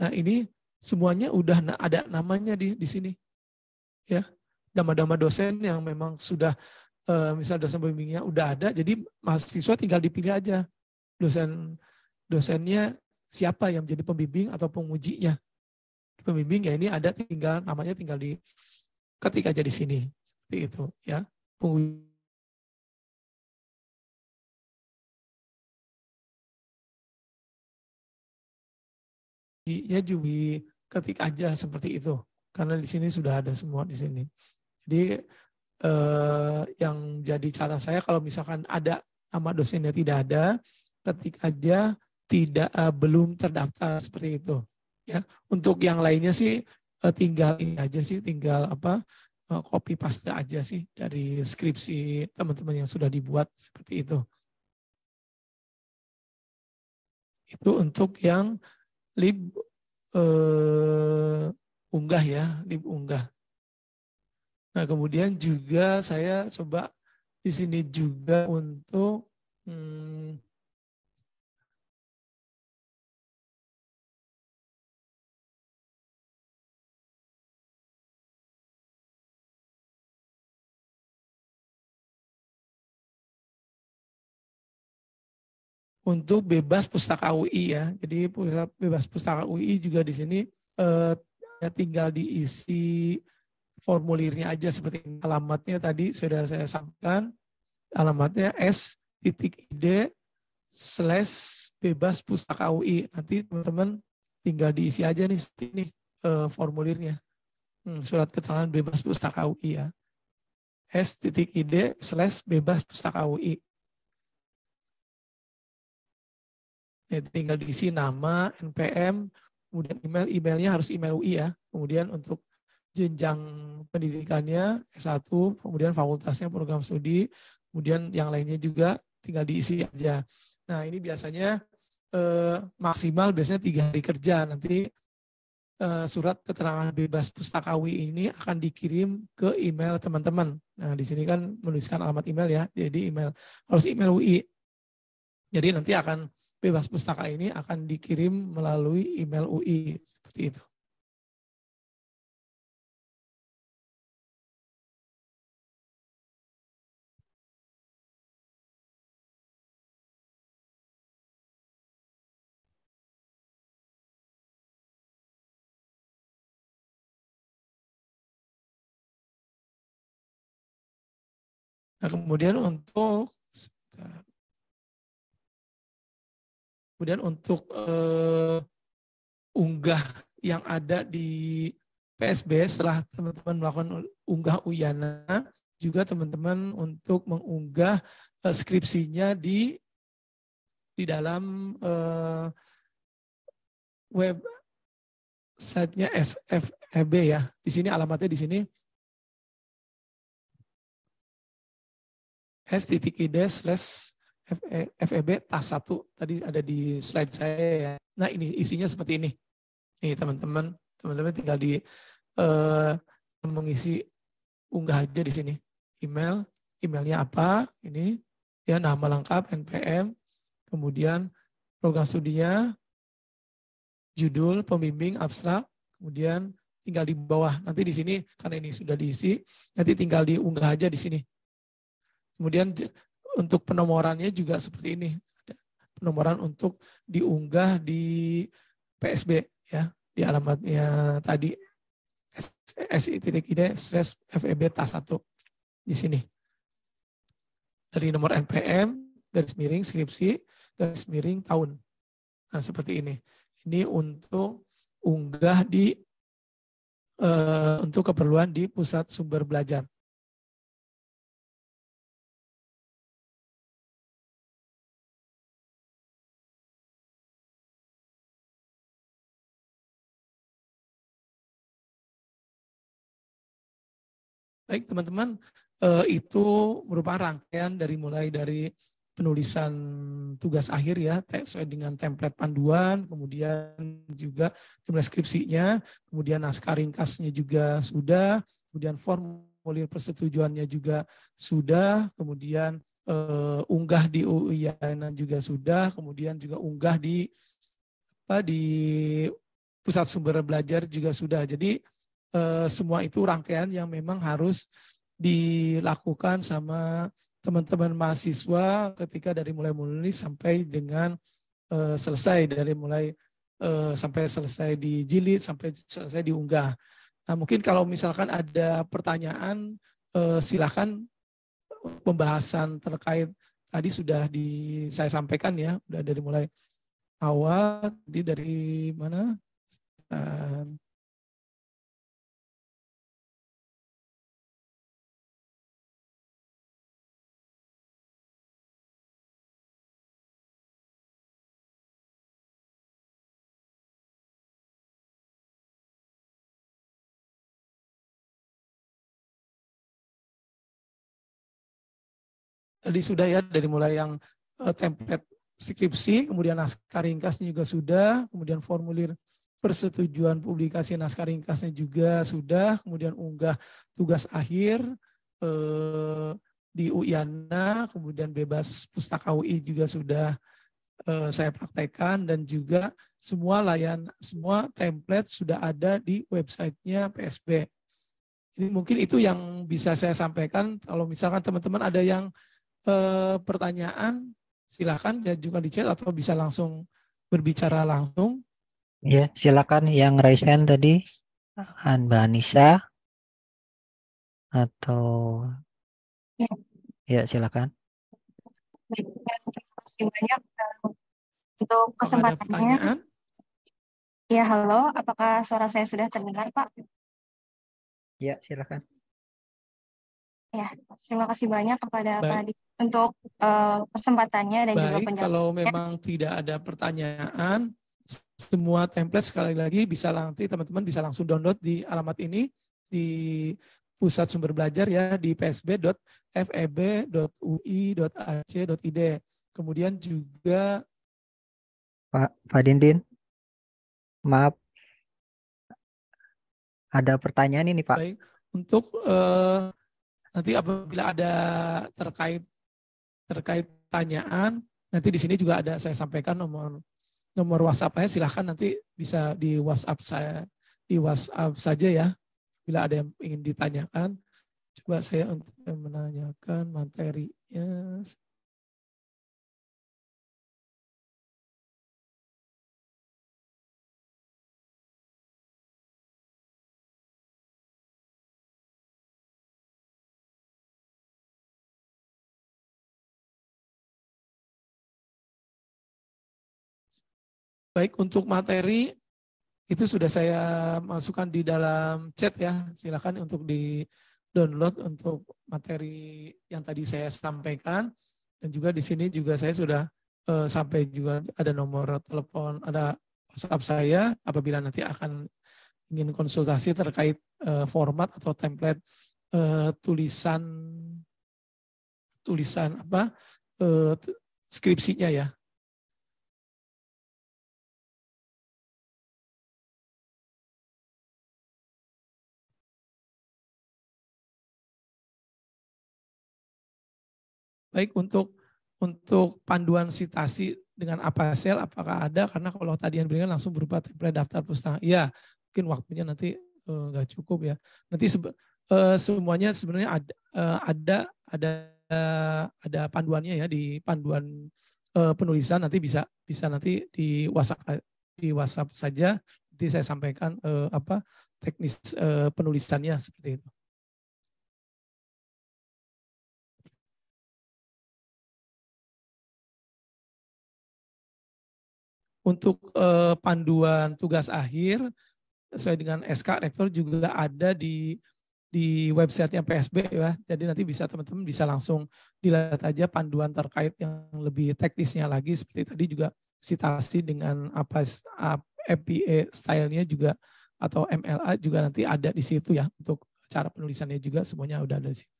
S5: nah ini semuanya udah ada namanya di sini ya, nama-nama dosen yang memang sudah misal dosen pembimbingnya udah ada, jadi mahasiswa tinggal dipilih aja dosennya siapa yang menjadi pembimbing atau pengujinya. Pembimbing ya ini ada, tinggal namanya tinggal diketik aja di sini seperti itu ya. nya juga ketik aja seperti itu. Karena di sini sudah ada semua di sini. Jadi yang jadi catatan saya kalau misalkan ada nama dosennya tidak ada, ketik aja tidak belum terdaftar seperti itu. Ya, untuk yang lainnya sih tinggal ini aja sih, tinggal copy paste aja sih dari skripsi teman-teman yang sudah dibuat seperti itu. Itu untuk yang lib unggah ya, lib unggah. Nah, kemudian juga saya coba di sini juga untuk untuk bebas pustaka UI ya. Jadi bebas pustaka UI juga di sini tinggal diisi formulirnya aja seperti ini. Alamatnya tadi sudah saya sampaikan. Alamatnya s.id/bebas pustaka UI. Nanti teman-teman tinggal diisi aja nih ini formulirnya. Surat keterangan bebas pustaka UI ya. s.id/bebas pustaka UI. Ya, tinggal diisi nama, NPM, kemudian emailnya harus email UI ya. Kemudian untuk jenjang pendidikannya S1, kemudian fakultasnya program studi, kemudian yang lainnya juga tinggal diisi aja. Nah ini biasanya maksimal biasanya 3 hari kerja. Nanti surat keterangan bebas pustaka UI ini akan dikirim ke email teman-teman. Nah di sini kan menuliskan alamat email ya, jadi email harus email UI. Jadi nanti akan bebas pustaka ini akan dikirim melalui email UI seperti itu. Nah, kemudian untuk unggah yang ada di PSB setelah teman-teman melakukan unggah Uyana, juga teman-teman untuk mengunggah skripsinya di dalam web site-nya SFEB ya. Di sini alamatnya di sini s.id/FEB tas 1 tadi ada di slide saya ya. Nah ini isinya seperti ini. Nih teman-teman tinggal di mengisi unggah aja di sini. Emailnya apa? Ini ya, nama lengkap, NPM, kemudian program studinya, judul, pembimbing, abstrak, kemudian tinggal di bawah. Nanti di sini karena ini sudah diisi, nanti tinggal diunggah aja di sini. Kemudian untuk penomorannya juga seperti ini. Ada penomoran untuk diunggah di PSB ya, di alamatnya tadi s.id/FEB tas 1 di sini. Dari nomor NPM, garis miring skripsi, garis miring tahun. Nah, seperti ini. Ini untuk unggah di untuk keperluan di pusat sumber belajar. Baik teman-teman, itu merupakan rangkaian mulai dari penulisan tugas akhir ya, sesuai dengan template panduan, kemudian juga jumlah skripsinya, kemudian naskah ringkasnya juga sudah, kemudian formulir persetujuannya juga sudah, kemudian unggah di UIAN juga sudah, kemudian juga unggah di pusat sumber belajar juga sudah. Jadi semua itu rangkaian yang memang harus dilakukan sama teman-teman mahasiswa ketika dari mulai menulis sampai dengan selesai, dari mulai sampai selesai dijilid sampai selesai diunggah. Nah, mungkin kalau misalkan ada pertanyaan silakan. Pembahasan terkait tadi sudah saya sampaikan ya, udah dari mulai awal, dari mana Tadi sudah ya, dari mulai yang template skripsi, kemudian naskah ringkasnya juga sudah, kemudian formulir persetujuan publikasi naskah ringkasnya juga sudah, kemudian unggah tugas akhir di UIANA, kemudian bebas pustaka UI juga sudah saya praktekkan, dan juga semua template sudah ada di websitenya PSB. Ini mungkin itu yang bisa saya sampaikan. Kalau misalkan teman-teman ada yang pertanyaan, silakan ya, juga di chat atau bisa langsung berbicara langsung.
S4: Ya, silakan yang raise hand tadi, Mbak Anissa atau ya silakan.
S6: Terima kasih banyak untuk
S5: Kalau ada
S6: kesempatannya.
S5: pertanyaan,
S6: Ya, halo, apakah suara saya sudah terdengar, Pak?
S4: Ya, silakan.
S6: Ya, terima kasih banyak kepada Pak
S5: baik.
S6: Adi untuk kesempatannya dan juga
S5: Baik,
S6: penjelasannya.
S5: kalau memang tidak ada pertanyaan, semua template sekali lagi bisa nanti teman-teman bisa langsung download di alamat ini di Pusat Sumber Belajar ya, di psb.feb.ui.ac.id. Kemudian juga
S4: Pak Dindin, maaf, ada pertanyaan ini Pak.
S5: baik, untuk nanti apabila ada terkait pertanyaan, nanti di sini juga ada saya sampaikan nomor WhatsApp-nya, silahkan nanti bisa di WhatsApp saja ya, bila ada yang ingin ditanyakan. Coba saya untuk menanyakan materinya. Baik, untuk materi itu sudah saya masukkan di dalam chat ya. Silakan untuk di-download untuk materi yang tadi saya sampaikan. Dan juga di sini juga saya sudah sampai juga ada nomor telepon, ada WhatsApp saya apabila nanti akan ingin konsultasi terkait format atau template tulisan apa skripsinya ya. Baik, untuk panduan sitasi dengan APASEL apakah ada? Karena kalau tadi yang berikan langsung berupa template daftar pustaka. Iya, mungkin waktunya nanti nggak cukup ya. Nanti semuanya sebenarnya ada panduannya ya, di panduan penulisan, nanti bisa nanti di WhatsApp saja. Nanti saya sampaikan apa teknis penulisannya seperti itu. Untuk panduan tugas akhir sesuai dengan SK Rektor juga ada di websitenya PSB ya. Jadi nanti bisa teman-teman bisa langsung dilihat aja panduan terkait yang lebih teknisnya lagi, seperti tadi juga sitasi dengan apa FPA stylenya juga atau MLA juga nanti ada di situ ya. Untuk cara penulisannya juga semuanya udah ada di situ.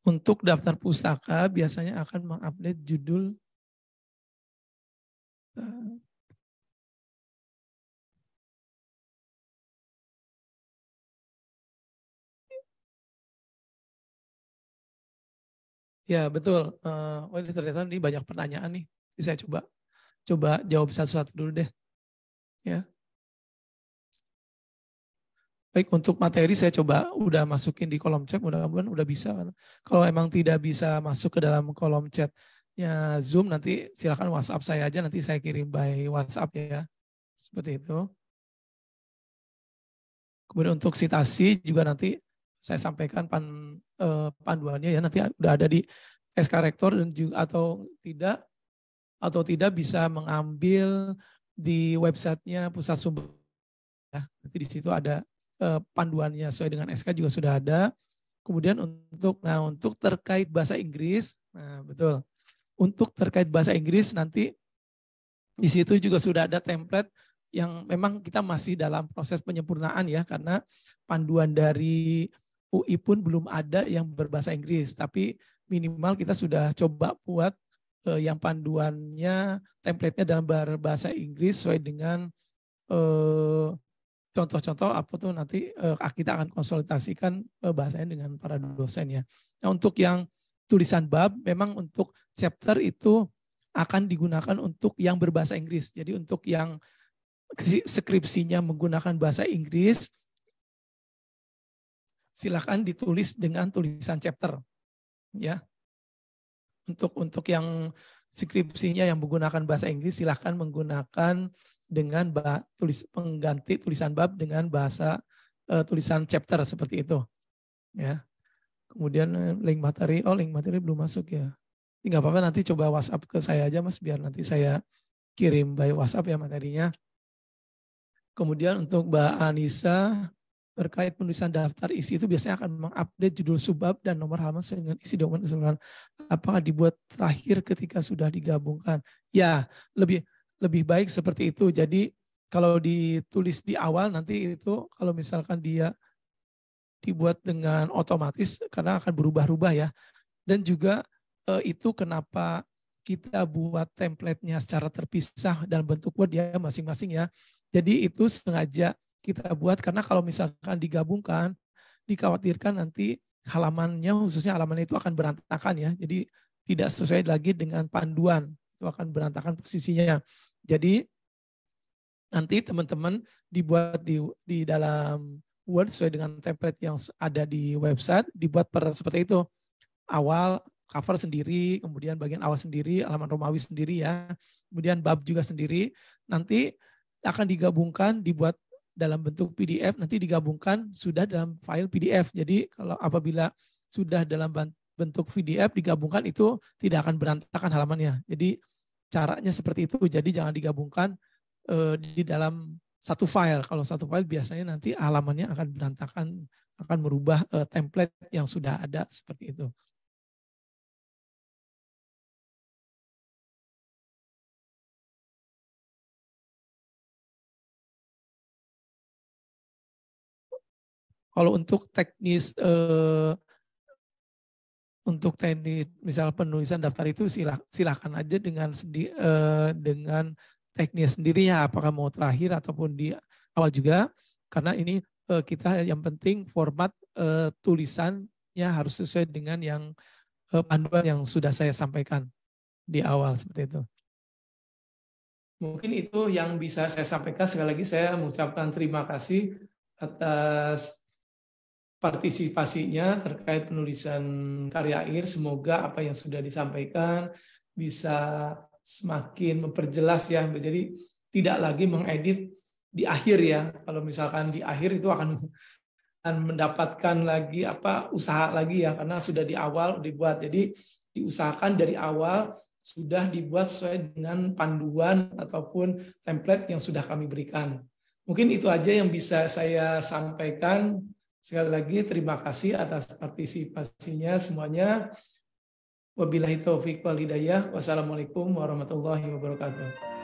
S5: Untuk daftar pustaka biasanya akan mengupdate judul ya betul. Oh ini ternyata ini banyak pertanyaan nih. Jadi saya coba coba jawab satu-satu dulu deh. Ya. Baik, untuk materi saya coba udah masukin di kolom chat, mudah-mudahan udah bisa. Kalau emang tidak bisa masuk ke dalam kolom chatnya Zoom, nanti silakan WhatsApp saya aja, nanti saya kirim by WhatsApp ya. Seperti itu. Kemudian untuk citasi juga nanti saya sampaikan panduannya ya, nanti udah ada di SK Rektor dan juga atau tidak bisa mengambil di websitenya Pusat Sumber. Ya, nanti di situ ada panduannya sesuai dengan SK juga sudah ada. Kemudian untuk terkait bahasa Inggris, nah betul. Untuk terkait bahasa Inggris nanti di situ juga sudah ada template yang memang kita masih dalam proses penyempurnaan ya, karena panduan dari UI pun belum ada yang berbahasa Inggris, tapi minimal kita sudah coba buat yang panduannya, template-nya dalam berbahasa Inggris sesuai dengan contoh-contoh apa tuh nanti kita akan konsultasikan bahasanya dengan para dosen ya. Nah, untuk yang tulisan bab memang untuk chapter itu akan digunakan untuk yang berbahasa Inggris. Jadi untuk yang skripsinya menggunakan bahasa Inggris, silakan ditulis dengan tulisan chapter ya. Untuk yang skripsinya yang menggunakan bahasa Inggris silakan menggunakan dengan pengganti tulisan bab dengan bahasa tulisan chapter seperti itu ya. Kemudian link materi belum masuk ya. Enggak apa-apa, nanti coba WhatsApp ke saya aja Mas, biar nanti saya kirim by WhatsApp ya materinya. Kemudian untuk Mbak Anissa terkait penulisan daftar isi itu biasanya akan mengupdate judul subbab dan nomor halaman dengan isi dokumen keseluruhan. Apakah dibuat terakhir ketika sudah digabungkan? Ya, lebih baik seperti itu. Jadi kalau ditulis di awal nanti itu kalau misalkan dia dibuat dengan otomatis karena akan berubah-ubah ya. Dan juga itu kenapa kita buat template-nya secara terpisah dalam bentuk Word ya masing-masing ya. Jadi itu sengaja kita buat karena kalau misalkan digabungkan, dikhawatirkan nanti halamannya, khususnya halaman itu akan berantakan ya. Jadi tidak sesuai lagi dengan panduan, itu akan berantakan posisinya. Jadi nanti teman-teman dibuat di dalam Word sesuai dengan template yang ada di website, dibuat seperti itu. Awal cover sendiri, kemudian bagian awal sendiri, halaman Romawi sendiri ya. Kemudian bab juga sendiri. Nanti akan digabungkan, dibuat dalam bentuk PDF, nanti digabungkan sudah dalam file PDF. Jadi kalau apabila sudah dalam bentuk PDF digabungkan itu tidak akan berantakan halamannya. Jadi caranya seperti itu. Jadi jangan digabungkan di dalam satu file. Kalau satu file biasanya nanti halamannya akan berantakan, akan merubah template yang sudah ada seperti itu. Kalau untuk teknis misal penulisan daftar itu silahkan aja dengan teknis sendirinya, apakah mau terakhir ataupun di awal juga, karena ini kita yang penting format tulisannya harus sesuai dengan yang panduan yang sudah saya sampaikan di awal seperti itu. Mungkin itu yang bisa saya sampaikan. Sekali lagi saya mengucapkan terima kasih atas partisipasinya terkait penulisan karya akhir. Semoga apa yang sudah disampaikan bisa semakin memperjelas ya. Jadi tidak lagi mengedit di akhir ya. Kalau misalkan di akhir itu akan mendapatkan lagi usaha lagi ya, karena sudah di awal dibuat. Jadi diusahakan dari awal sudah dibuat sesuai dengan panduan ataupun template yang sudah kami berikan. Mungkin itu aja yang bisa saya sampaikan. Sekali lagi terima kasih atas partisipasinya semuanya. Wabillahi taufiq wal hidayah. Wassalamualaikum warahmatullahi wabarakatuh.